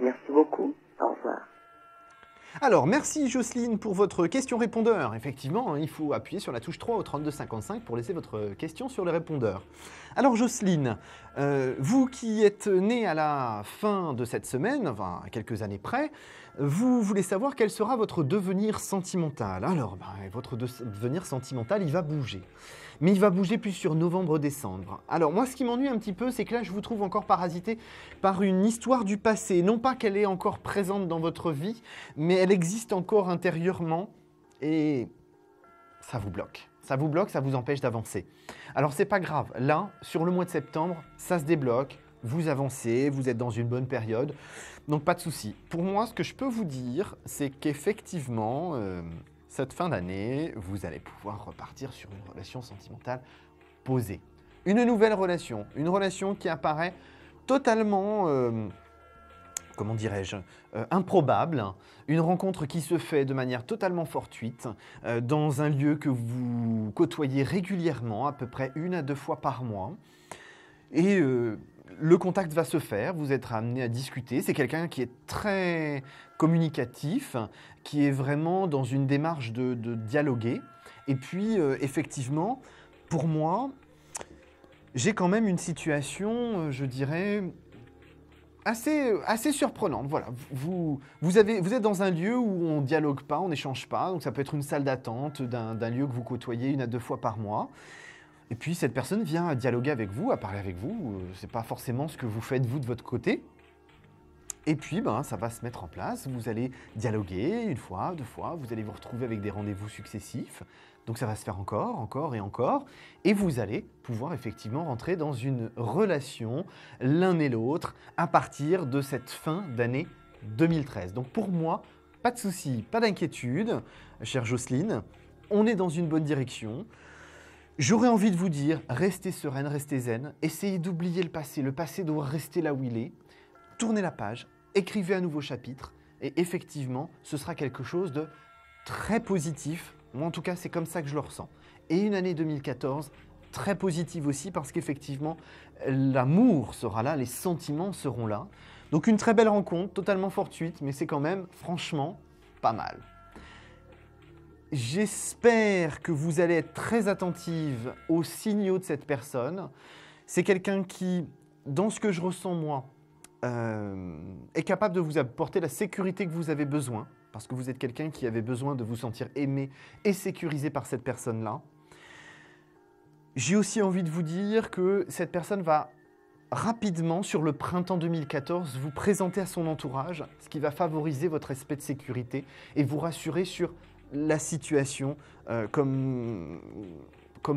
Merci beaucoup. Au revoir. Alors, merci Jocelyne pour votre question-répondeur. Effectivement, il faut appuyer sur la touche 3 au 32,55 pour laisser votre question sur le répondeur. Alors Jocelyne, vous qui êtes née à la fin de cette semaine, enfin à quelques années près, vous voulez savoir quel sera votre devenir sentimental. Alors, votre devenir sentimental, il va bouger. Mais il va bouger plus sur novembre-décembre. Alors moi, ce qui m'ennuie un petit peu, c'est que là, je vous trouve encore parasité par une histoire du passé. Non pas qu'elle est encore présente dans votre vie, mais elle existe encore intérieurement et ça vous bloque. Ça vous bloque, ça vous empêche d'avancer. Alors c'est pas grave. Là, sur le mois de septembre, ça se débloque. Vous avancez, vous êtes dans une bonne période. Donc pas de souci. Pour moi, ce que je peux vous dire, c'est qu'effectivement... cette fin d'année, vous allez pouvoir repartir sur une relation sentimentale posée. Une nouvelle relation, une relation qui apparaît totalement, comment dirais-je, improbable. Une rencontre qui se fait de manière totalement fortuite, dans un lieu que vous côtoyez régulièrement, à peu près 1 à 2 fois par mois. Et le contact va se faire, vous êtes amené à discuter. C'est quelqu'un qui est très communicatif, qui est vraiment dans une démarche de dialoguer. Et puis, effectivement, pour moi, j'ai quand même une situation, je dirais, assez surprenante. Voilà, vous êtes dans un lieu où on ne dialogue pas, on n'échange pas. Donc ça peut être une salle d'attente d'un lieu que vous côtoyez 1 à 2 fois par mois. Et puis cette personne vient dialoguer avec vous, à parler avec vous. C'est pas forcément ce que vous faites vous de votre côté. Et puis ça va se mettre en place. Vous allez dialoguer 1 fois, 2 fois. Vous allez vous retrouver avec des rendez-vous successifs. Donc ça va se faire encore et encore. Et vous allez pouvoir effectivement rentrer dans une relation l'un et l'autre à partir de cette fin d'année 2013. Donc pour moi, pas de souci, pas d'inquiétude, chère Jocelyne. On est dans une bonne direction. J'aurais envie de vous dire, restez sereine, restez zen, essayez d'oublier le passé. Le passé doit rester là où il est. Tournez la page, écrivez un nouveau chapitre et effectivement, ce sera quelque chose de très positif. Moi, en tout cas, c'est comme ça que je le ressens. Et une année 2014 très positive aussi parce qu'effectivement, l'amour sera là, les sentiments seront là. Donc une très belle rencontre, totalement fortuite, mais c'est quand même, franchement, pas mal. J'espère que vous allez être très attentive aux signaux de cette personne. C'est quelqu'un qui, dans ce que je ressens moi, est capable de vous apporter la sécurité que vous avez besoin, parce que vous êtes quelqu'un qui avait besoin de vous sentir aimé et sécurisé par cette personne-là. J'ai aussi envie de vous dire que cette personne va rapidement, sur le printemps 2014, vous présenter à son entourage, ce qui va favoriser votre aspect de sécurité et vous rassurer sur la situation comme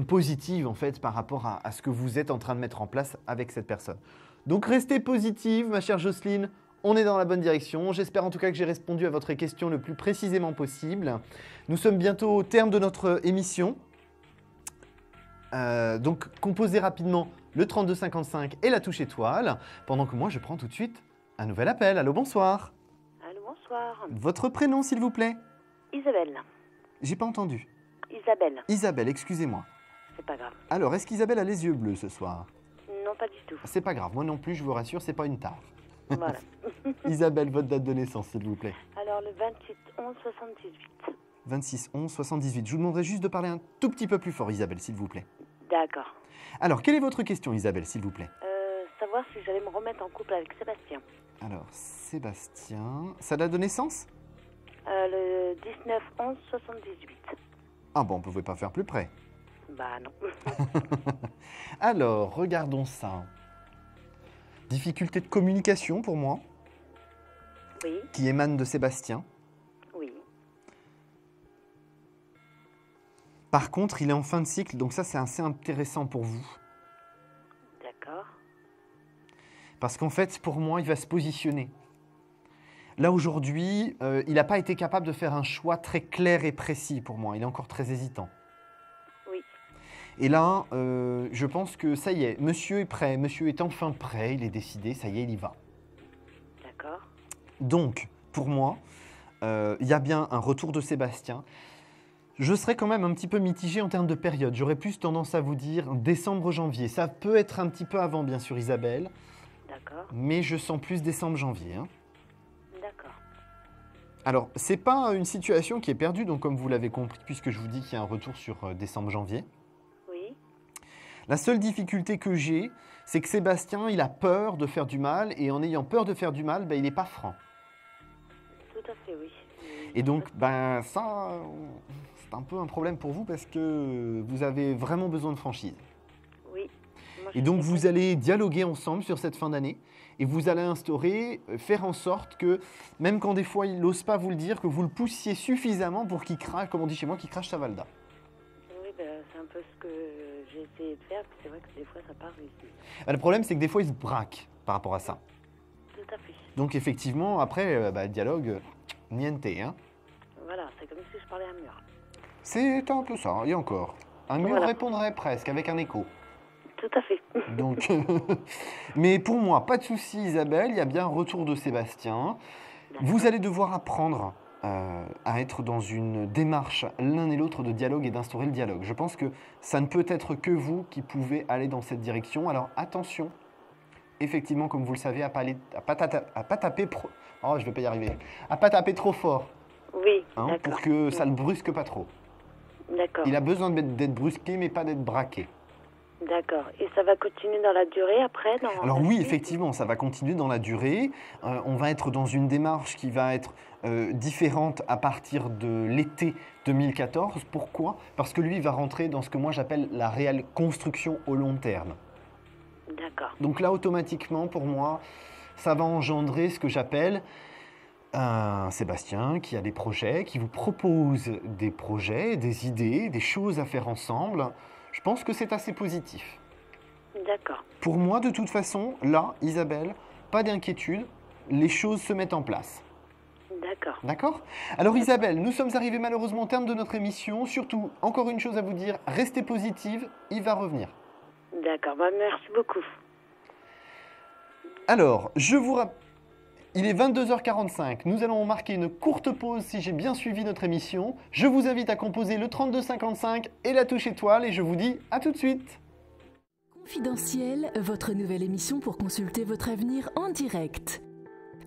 positive en fait par rapport à ce que vous êtes en train de mettre en place avec cette personne. Donc restez positive, ma chère Jocelyne, on est dans la bonne direction. J'espère en tout cas que j'ai répondu à votre question le plus précisément possible. Nous sommes bientôt au terme de notre émission. Donc composez rapidement le 3255 et la touche étoile, pendant que moi je prends tout de suite un nouvel appel. Allô, bonsoir. Allô, bonsoir. Votre prénom s'il vous plaît? Isabelle. J'ai pas entendu. Isabelle. Isabelle, excusez-moi. C'est pas grave. Alors, est-ce qu'Isabelle a les yeux bleus ce soir? Non, pas du tout. C'est pas grave, moi non plus, je vous rassure, c'est pas une tare. Voilà. Isabelle, votre date de naissance s'il vous plaît? Alors, le 28/11/78. 26/11/78. Je vous demanderai juste de parler un tout petit peu plus fort, Isabelle, s'il vous plaît. D'accord. Alors, quelle est votre question, Isabelle, s'il vous plaît? Savoir si j'allais me remettre en couple avec Sébastien. Alors, Sébastien... Sa date de naissance? Le 19/11/78. Ah bon, on ne pouvait pas faire plus près. Bah non. Alors, regardons ça. Difficulté de communication pour moi. Oui. Qui émane de Sébastien. Oui. Par contre, il est en fin de cycle, donc ça, c'est assez intéressant pour vous. D'accord. Parce qu'en fait, pour moi, il va se positionner. Là, aujourd'hui, il n'a pas été capable de faire un choix très clair et précis pour moi. Il est encore très hésitant. Oui. Et là, je pense que ça y est, monsieur est prêt. Monsieur est enfin prêt, il est décidé, ça y est, il y va. D'accord. Donc, pour moi, il y a bien un retour de Sébastien. Je serais quand même un petit peu mitigé en termes de période. J'aurais plus tendance à vous dire décembre-janvier. Ça peut être un petit peu avant, bien sûr, Isabelle. D'accord. Mais je sens plus décembre-janvier. Hein. D'accord. Alors, c'est pas une situation qui est perdue, donc comme vous l'avez compris, puisque je vous dis qu'il y a un retour sur décembre-janvier. Oui. La seule difficulté que j'ai, c'est que Sébastien, il a peur de faire du mal, et en ayant peur de faire du mal, ben, il n'est pas franc. Tout à fait, oui. Et donc, ben, ça, c'est un peu un problème pour vous, parce que vous avez vraiment besoin de franchise. Oui. Moi, et donc, vous allez dialoguer ensemble sur cette fin d'année, et vous allez instaurer, faire en sorte que, même quand des fois il n'ose pas vous le dire, que vous le poussiez suffisamment pour qu'il crache, comme on dit chez moi, qu'il crache sa valda. Oui, ben, c'est un peu ce que j'ai essayé de faire, puis c'est vrai que des fois ça part réussi. Le problème, c'est que des fois, il se braque par rapport à ça. Tout à fait. Donc, effectivement, après, dialogue, niente. Hein. Voilà, c'est comme si je parlais à un mur. C'est un peu ça, et encore. Un mur Voilà. répondrait presque, avec un écho. Tout à fait. Donc, mais pour moi, pas de souci, Isabelle, il y a bien un retour de Sébastien. Vous allez devoir apprendre à être dans une démarche l'un et l'autre de dialogue et d'instaurer le dialogue. Je pense que ça ne peut être que vous qui pouvez aller dans cette direction. Alors attention, effectivement, comme vous le savez, à pas taper trop fort. Oui, Hein, d'accord. pour que ça ne brusque pas trop. D'accord. Il a besoin d'être brusqué, mais pas d'être braqué. D'accord. Et ça va continuer dans la durée après Alors oui, effectivement, ça va continuer dans la durée. On va être dans une démarche qui va être différente à partir de l'été 2014. Pourquoi? Parce que lui, il va rentrer dans ce que moi j'appelle la réelle construction au long terme. D'accord. Donc là, automatiquement, pour moi, ça va engendrer ce que j'appelle un Sébastien qui a des projets, qui vous propose des projets, des idées, des choses à faire ensemble. Je pense que c'est assez positif. D'accord. Pour moi, de toute façon, là, Isabelle, pas d'inquiétude, les choses se mettent en place. D'accord. D'accord? Alors Isabelle, nous sommes arrivés malheureusement au terme de notre émission. Surtout, encore une chose à vous dire, restez positive, il va revenir. D'accord, bah, merci beaucoup. Alors, je vous rappelle, il est 22h45, nous allons marquer une courte pause si j'ai bien suivi notre émission. Je vous invite à composer le 3255 et la touche étoile et je vous dis à tout de suite. Confidentiel, votre nouvelle émission pour consulter votre avenir en direct.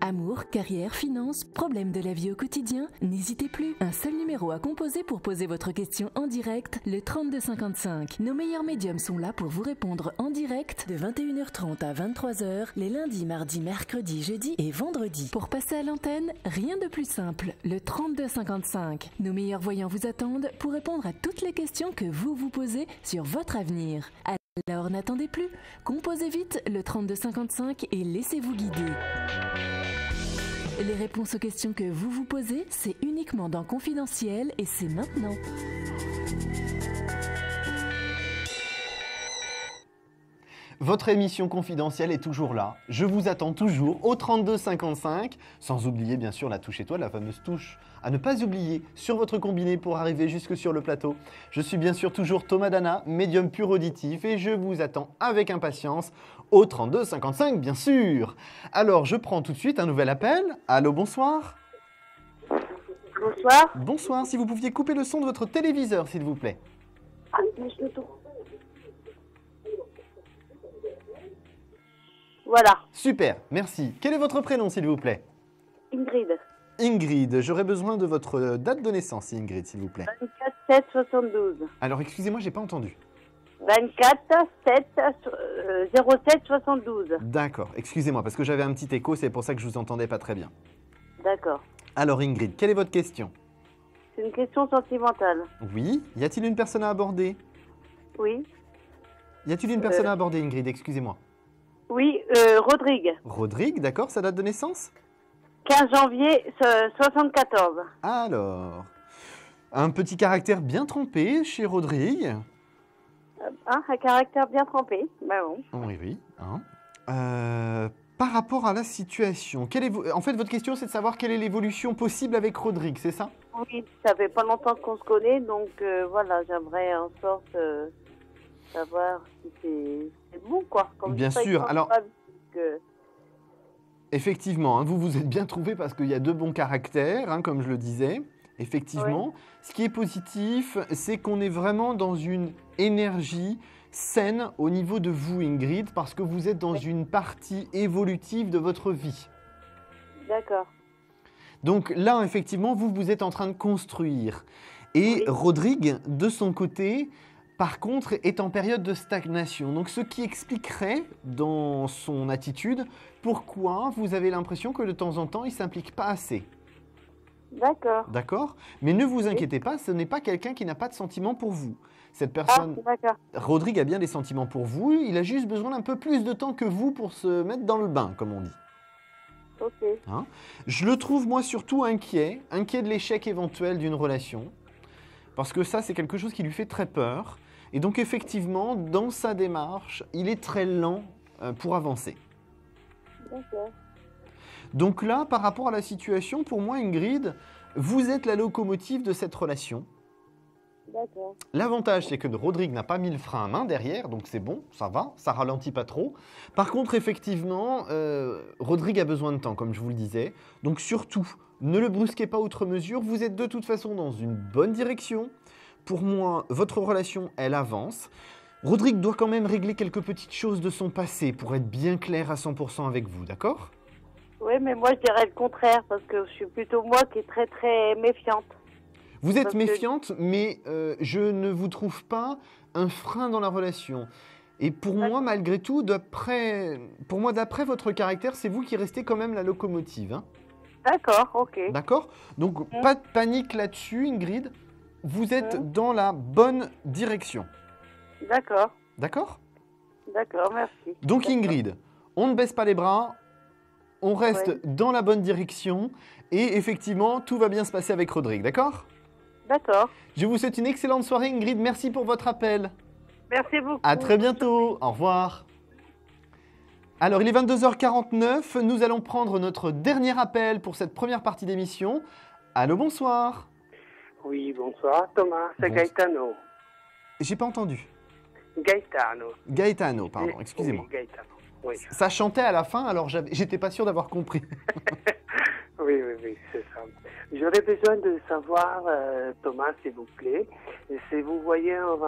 Amour, carrière, finances, problèmes de la vie au quotidien, n'hésitez plus. Un seul numéro à composer pour poser votre question en direct, le 3255. Nos meilleurs médiums sont là pour vous répondre en direct de 21h30 à 23h, les lundis, mardis, mercredis, jeudis et vendredis. Pour passer à l'antenne, rien de plus simple, le 3255. Nos meilleurs voyants vous attendent pour répondre à toutes les questions que vous vous posez sur votre avenir. Alors n'attendez plus, composez vite le 3255 et laissez-vous guider. Les réponses aux questions que vous vous posez, c'est uniquement dans Confidentiel et c'est maintenant. Votre émission confidentielle est toujours là. Je vous attends toujours au 3255, sans oublier bien sûr la touche étoile, la fameuse touche à ne pas oublier sur votre combiné pour arriver jusque sur le plateau. Je suis bien sûr toujours Thomas Dana, médium pur auditif, et je vous attends avec impatience au 3255 bien sûr. Alors je prends tout de suite un nouvel appel. Allô, bonsoir. Bonsoir. Bonsoir, si vous pouviez couper le son de votre téléviseur s'il vous plaît. Ah, mais je le tourne. Voilà. Super, merci. Quel est votre prénom, s'il vous plaît? Ingrid. Ingrid, j'aurais besoin de votre date de naissance, Ingrid, s'il vous plaît. 24 7 72. Alors, excusez-moi, j'ai pas entendu. 24 7 07 72. D'accord, excusez-moi, parce que j'avais un petit écho, c'est pour ça que je vous entendais pas très bien. D'accord. Alors, Ingrid, quelle est votre question? C'est une question sentimentale. Oui. Y a-t-il une personne à aborder? Oui. Y a-t-il une personne à aborder, Ingrid? Excusez-moi. Oui, Rodrigue. Rodrigue, d'accord, sa date de naissance? 15 janvier 74. Alors, un petit caractère bien trempé chez Rodrigue. Un caractère bien trempé. Bah bon. Oui, oui. Par rapport à la situation, en fait, votre question, c'est de savoir quelle est l'évolution possible avec Rodrigue, c'est ça? Oui, ça fait pas longtemps qu'on se connaît, donc voilà, j'aimerais en sorte savoir si c'est bon, quoi. Comme bien ça, sûr, alors... que... Effectivement, hein, vous vous êtes bien trouvé parce qu'il y a deux bons caractères, hein, comme je le disais. Effectivement, oui. Ce qui est positif, c'est qu'on est vraiment dans une énergie saine au niveau de vous, Ingrid, parce que vous êtes dans une partie évolutive de votre vie. D'accord. Donc là, effectivement, vous êtes en train de construire. Et oui. Rodrigue, de son côté, par contre, est en période de stagnation. Donc ce qui expliquerait, dans son attitude, pourquoi vous avez l'impression que de temps en temps, il ne s'implique pas assez. D'accord. D'accord? Mais ne vous inquiétez pas, ce n'est pas quelqu'un qui n'a pas de sentiments pour vous. Cette personne, Rodrigue a bien des sentiments pour vous, il a juste besoin d'un peu plus de temps que vous pour se mettre dans le bain, comme on dit. Ok. Hein? Je le trouve, moi, surtout inquiet de l'échec éventuel d'une relation, parce que ça, c'est quelque chose qui lui fait très peur. Et donc, effectivement, dans sa démarche, il est très lent pour avancer. D'accord. Donc là, par rapport à la situation, pour moi, Ingrid, vous êtes la locomotive de cette relation. D'accord. L'avantage, c'est que Rodrigue n'a pas mis le frein à main derrière, donc c'est bon, ça va, ça ralentit pas trop. Par contre, effectivement, Rodrigue a besoin de temps, comme je vous le disais. Donc surtout, ne le brusquez pas outre mesure, vous êtes de toute façon dans une bonne direction. Pour moi, votre relation, elle avance. Rodrigue doit quand même régler quelques petites choses de son passé pour être bien clair à 100% avec vous, d'accord? Oui, mais moi, je dirais le contraire, parce que je suis plutôt moi qui est très, très méfiante. Vous êtes méfiante, mais je ne vous trouve pas un frein dans la relation. Et pour moi, malgré tout, d'après votre caractère, c'est vous qui restez quand même la locomotive. Hein. D'accord, ok. D'accord? Donc, pas de panique là-dessus, Ingrid. Vous êtes dans la bonne direction. D'accord. D'accord? D'accord, merci. Donc, Ingrid, on ne baisse pas les bras, on reste dans la bonne direction et effectivement, tout va bien se passer avec Rodrigue, d'accord? D'accord. Je vous souhaite une excellente soirée, Ingrid. Merci pour votre appel. Merci beaucoup. À très bientôt. Au revoir. Alors, il est 22h49. Nous allons prendre notre dernier appel pour cette première partie d'émission. Allô, bonsoir. Oui, bonsoir, Thomas. C'est Gaetano. J'ai pas entendu. Gaetano. Gaetano, pardon. Excusez-moi. Oui, Gaetano. Oui. Ça chantait à la fin, alors j'étais pas sûr d'avoir compris. Oui, c'est ça. J'aurais besoin de savoir, Thomas, s'il vous plaît, si vous voyez une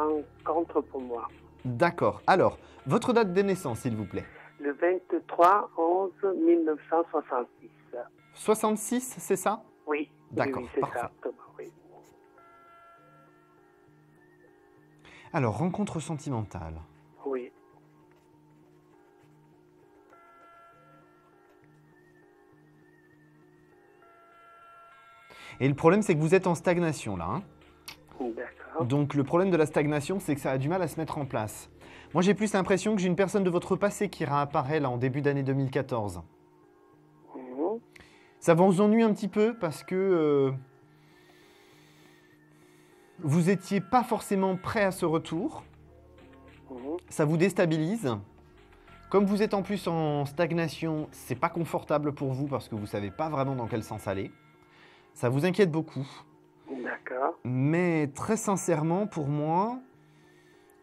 rencontre pour moi. D'accord. Alors, votre date de naissance, s'il vous plaît. Le 23/11/1966. 66, c'est ça? Oui. D'accord, Oui, c'est parfait. ça, Thomas, oui. Alors, rencontre sentimentale. Oui. Et le problème, c'est que vous êtes en stagnation, là. Hein. D'accord. Donc, le problème de la stagnation, c'est que ça a du mal à se mettre en place. Moi, j'ai plus l'impression que j'ai une personne de votre passé qui réapparaît, là, en début d'année 2014. Mhm. Ça vous ennuie un petit peu parce que vous n'étiez pas forcément prêt à ce retour. Mhm. Ça vous déstabilise. Comme vous êtes en plus en stagnation, c'est pas confortable pour vous parce que vous savez pas vraiment dans quel sens aller. Ça vous inquiète beaucoup. D'accord. Mais très sincèrement, pour moi,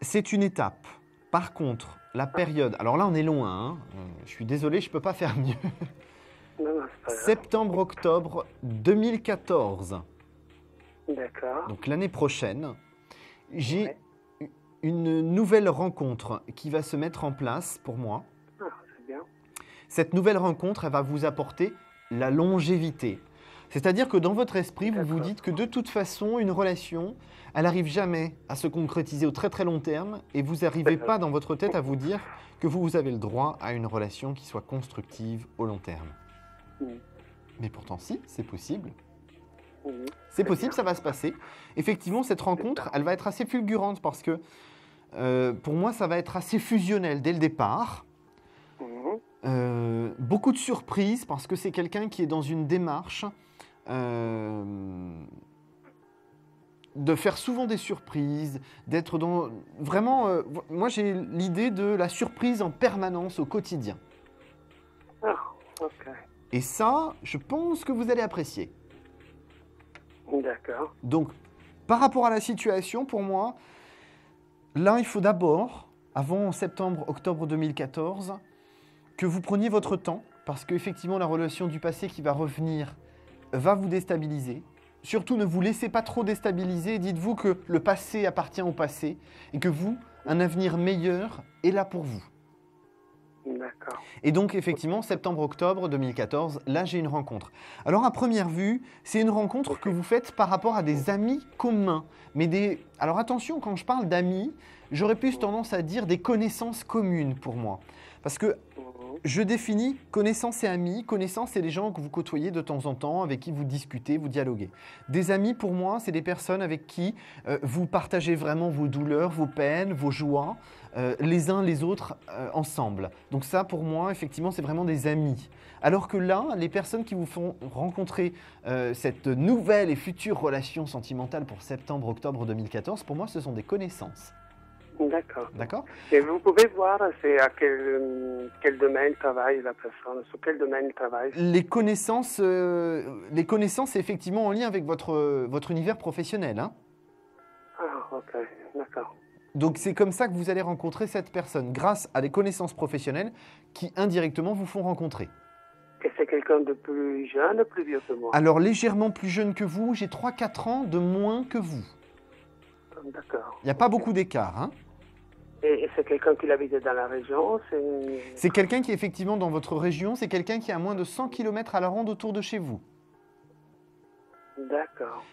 c'est une étape. Par contre, la période... Alors là, on est loin. Hein. Je suis désolé, je peux pas faire mieux. Non, non, c'est pas grave. Septembre-octobre 2014. D'accord. Donc l'année prochaine, j'ai une nouvelle rencontre qui va se mettre en place pour moi. Ah, c'est bien. Cette nouvelle rencontre, elle va vous apporter la longévité. C'est-à-dire que dans votre esprit, vous vous dites que de toute façon, une relation, elle n'arrive jamais à se concrétiser au très très long terme et vous n'arrivez pas dans votre tête à vous dire que vous avez le droit à une relation qui soit constructive au long terme. Mais pourtant si, c'est possible. C'est possible, ça va se passer. Effectivement, cette rencontre, elle va être assez fulgurante parce que pour moi, ça va être assez fusionnel dès le départ. Beaucoup de surprises parce que c'est quelqu'un qui est dans une démarche de faire souvent des surprises, d'être dans... Vraiment, moi j'ai l'idée de la surprise en permanence au quotidien. Ah, ok. Et ça, je pense que vous allez apprécier. D'accord. Donc, par rapport à la situation, pour moi, là, il faut d'abord, avant septembre-octobre 2014, que vous preniez votre temps, parce qu'effectivement, la relation du passé qui va revenir va vous déstabiliser. Surtout, ne vous laissez pas trop déstabiliser. Dites-vous que le passé appartient au passé et que vous, un avenir meilleur est là pour vous. D'accord. Et donc, effectivement, septembre-octobre 2014, là, j'ai une rencontre. Alors, à première vue, c'est une rencontre que vous faites par rapport à des amis communs. Mais des... Alors, attention, quand je parle d'amis, j'aurais plus tendance à dire des connaissances communes pour moi. Parce que je définis connaissances et amis. Connaissances, c'est les gens que vous côtoyez de temps en temps, avec qui vous discutez, vous dialoguez. Des amis, pour moi, c'est des personnes avec qui vous partagez vraiment vos douleurs, vos peines, vos joies, les uns les autres ensemble. Donc ça, pour moi, effectivement, c'est vraiment des amis. Alors que là, les personnes qui vous font rencontrer cette nouvelle et future relation sentimentale pour septembre-octobre 2014, pour moi, ce sont des connaissances. D'accord. D'accord. Et vous pouvez voir c'est à quel domaine travaille la personne, sur quel domaine il travaille. Les connaissances, c'est effectivement en lien avec votre univers professionnel. Hein. Ah, ok, d'accord. Donc c'est comme ça que vous allez rencontrer cette personne, grâce à des connaissances professionnelles qui indirectement vous font rencontrer. Et c'est quelqu'un de plus jeune, plus vieux que moi? Alors légèrement plus jeune que vous, j'ai 3-4 ans de moins que vous. D'accord. Il n'y a pas beaucoup d'écart. Hein. Et c'est quelqu'un qui habite dans la région? C'est quelqu'un qui est effectivement dans votre région, c'est quelqu'un qui est à moins de 100 km à la ronde autour de chez vous. D'accord.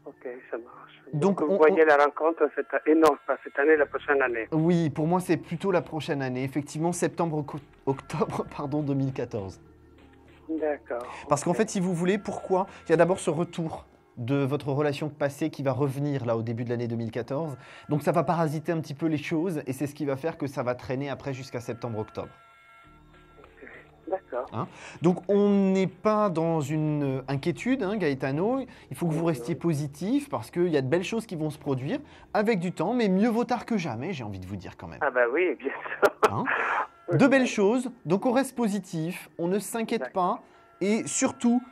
Ok, ça marche. Donc vous voyez la rencontre et non, pas cette année, la prochaine année. Oui, pour moi c'est plutôt la prochaine année, effectivement septembre-octobre 2014. D'accord. Parce qu'en fait, si vous voulez, pourquoi? Il y a d'abord ce retour de votre relation passée qui va revenir là au début de l'année 2014. Donc ça va parasiter un petit peu les choses et c'est ce qui va faire que ça va traîner après jusqu'à septembre-octobre. D'accord. Hein? Donc on n'est pas dans une inquiétude, hein, Gaetano. Il faut que vous restiez positif parce qu'il y a de belles choses qui vont se produire avec du temps, mais mieux vaut tard que jamais, j'ai envie de vous dire quand même. Ah bah oui, bien sûr. Hein? De belles choses, donc on reste positif, on ne s'inquiète pas. Et surtout,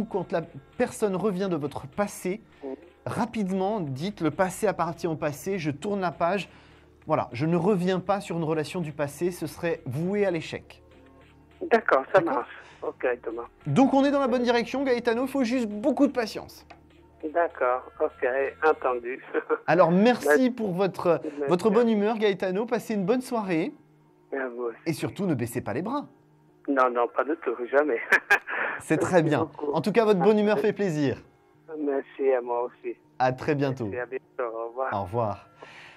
quand la personne revient de votre passé, rapidement, dites le passé appartient au passé, je tourne la page. Voilà, je ne reviens pas sur une relation du passé, ce serait voué à l'échec. D'accord, ça marche. Ok, Thomas. Donc on est dans la bonne direction, Gaetano, il faut juste beaucoup de patience. D'accord, ok, entendu. Alors, merci pour votre bonne humeur, Gaetano. Passez une bonne soirée. Et à vous aussi. Et surtout, ne baissez pas les bras. Non, pas du tout, jamais. C'est très bien. En tout cas, votre bonne humeur fait plaisir. Merci à moi aussi. À très bientôt. Merci, à bientôt. Au revoir. Au revoir.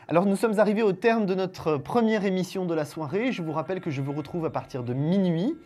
Alors, nous sommes arrivés au terme de notre première émission de la soirée. Je vous rappelle que je vous retrouve à partir de minuit.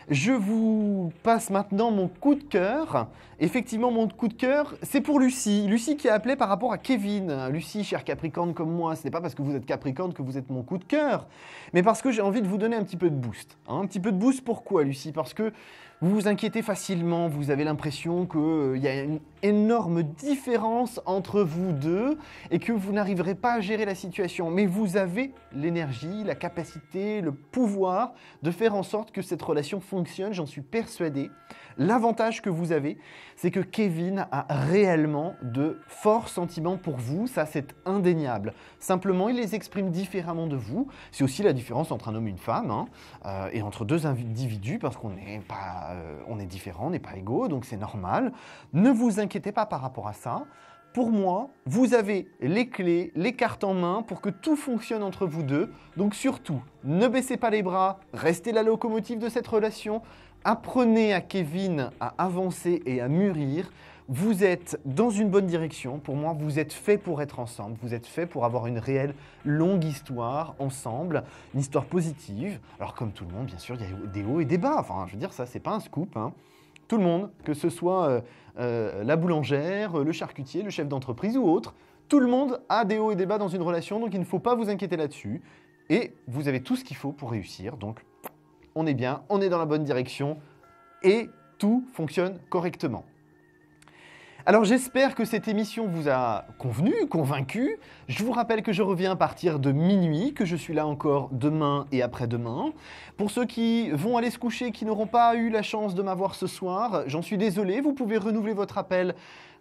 Je vous passe maintenant mon coup de cœur. Effectivement, mon coup de cœur, c'est pour Lucie. Lucie qui a appelé par rapport à Kevin. Lucie, chère Capricorne comme moi, ce n'est pas parce que vous êtes Capricorne que vous êtes mon coup de cœur, mais parce que j'ai envie de vous donner un petit peu de boost. Un petit peu de boost, pourquoi, Lucie? Parce que vous vous inquiétez facilement, vous avez l'impression qu'il y a une énorme différence entre vous deux et que vous n'arriverez pas à gérer la situation. Mais vous avez l'énergie, la capacité, le pouvoir de faire en sorte que cette relation fonctionne, j'en suis persuadé. L'avantage que vous avez, c'est que Kevin a réellement de forts sentiments pour vous, ça c'est indéniable. Simplement, il les exprime différemment de vous. C'est aussi la différence entre un homme et une femme, et entre deux individus, parce qu'on n'est pas, on est différents, on n'est pas égaux, donc c'est normal. Ne vous inquiétez pas par rapport à ça. Pour moi, vous avez les clés, les cartes en main pour que tout fonctionne entre vous deux. Donc surtout, ne baissez pas les bras, restez la locomotive de cette relation. Apprenez à Kevin à avancer et à mûrir. Vous êtes dans une bonne direction. Pour moi, vous êtes fait pour être ensemble. Vous êtes fait pour avoir une réelle longue histoire ensemble, une histoire positive. Alors comme tout le monde, bien sûr, il y a des hauts et des bas. Enfin, je veux dire, ça, c'est pas un scoop, hein. Tout le monde, que ce soit la boulangère, le charcutier, le chef d'entreprise ou autre, tout le monde a des hauts et des bas dans une relation, donc il ne faut pas vous inquiéter là-dessus. Et vous avez tout ce qu'il faut pour réussir, donc on est bien, on est dans la bonne direction et tout fonctionne correctement. Alors j'espère que cette émission vous a convenu, convaincu. Je vous rappelle que je reviens à partir de minuit, que je suis là encore demain et après-demain. Pour ceux qui vont aller se coucher, qui n'auront pas eu la chance de m'avoir ce soir, j'en suis désolé, vous pouvez renouveler votre appel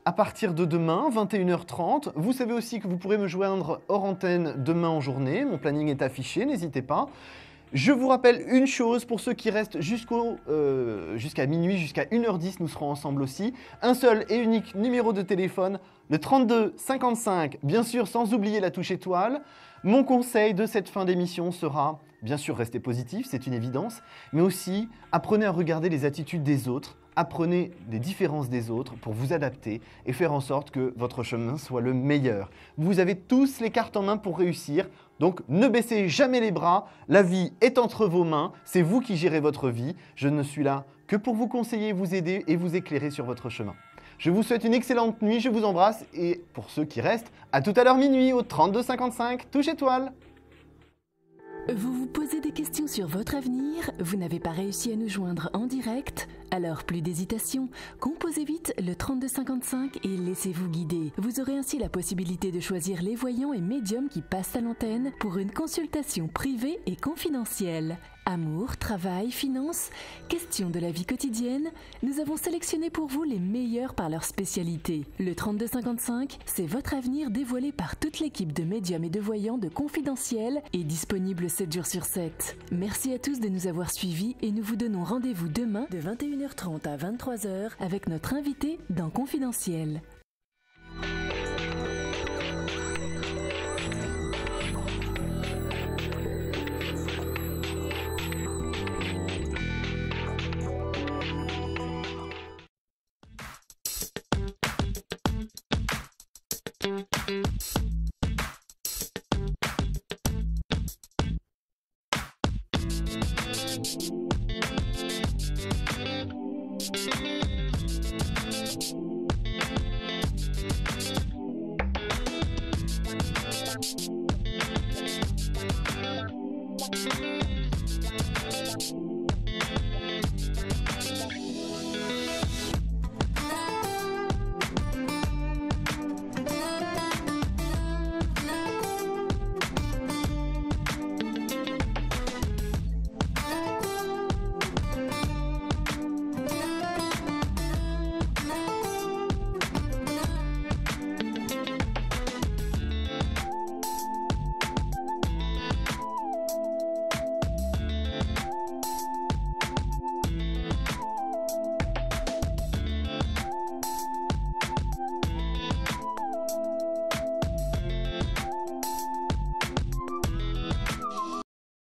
à partir de demain, 21h30. Vous savez aussi que vous pourrez me joindre hors antenne demain en journée, mon planning est affiché, n'hésitez pas. Je vous rappelle une chose, pour ceux qui restent jusqu'à minuit, jusqu'à 1h10, nous serons ensemble aussi. Un seul et unique numéro de téléphone, le 32 55, bien sûr sans oublier la touche étoile. Mon conseil de cette fin d'émission sera, bien sûr, restez positif, c'est une évidence, mais aussi apprenez à regarder les attitudes des autres, apprenez des différences des autres pour vous adapter et faire en sorte que votre chemin soit le meilleur. Vous avez tous les cartes en main pour réussir. Donc ne baissez jamais les bras, la vie est entre vos mains, c'est vous qui gérez votre vie. Je ne suis là que pour vous conseiller, vous aider et vous éclairer sur votre chemin. Je vous souhaite une excellente nuit, je vous embrasse et pour ceux qui restent, à tout à l'heure minuit au 32 55, touche étoile. Vous vous posez des questions sur votre avenir? Vous n'avez pas réussi à nous joindre en direct? Alors plus d'hésitation, composez vite le 3255 et laissez-vous guider. Vous aurez ainsi la possibilité de choisir les voyants et médiums qui passent à l'antenne pour une consultation privée et confidentielle. Amour, travail, finances, questions de la vie quotidienne, nous avons sélectionné pour vous les meilleurs par leur spécialité. Le 3255, c'est votre avenir dévoilé par toute l'équipe de médiums et de voyants de Confidentiel et disponible 7 jours sur 7. Merci à tous de nous avoir suivis et nous vous donnons rendez-vous demain de 21h30 à 23h avec notre invité dans Confidentiel.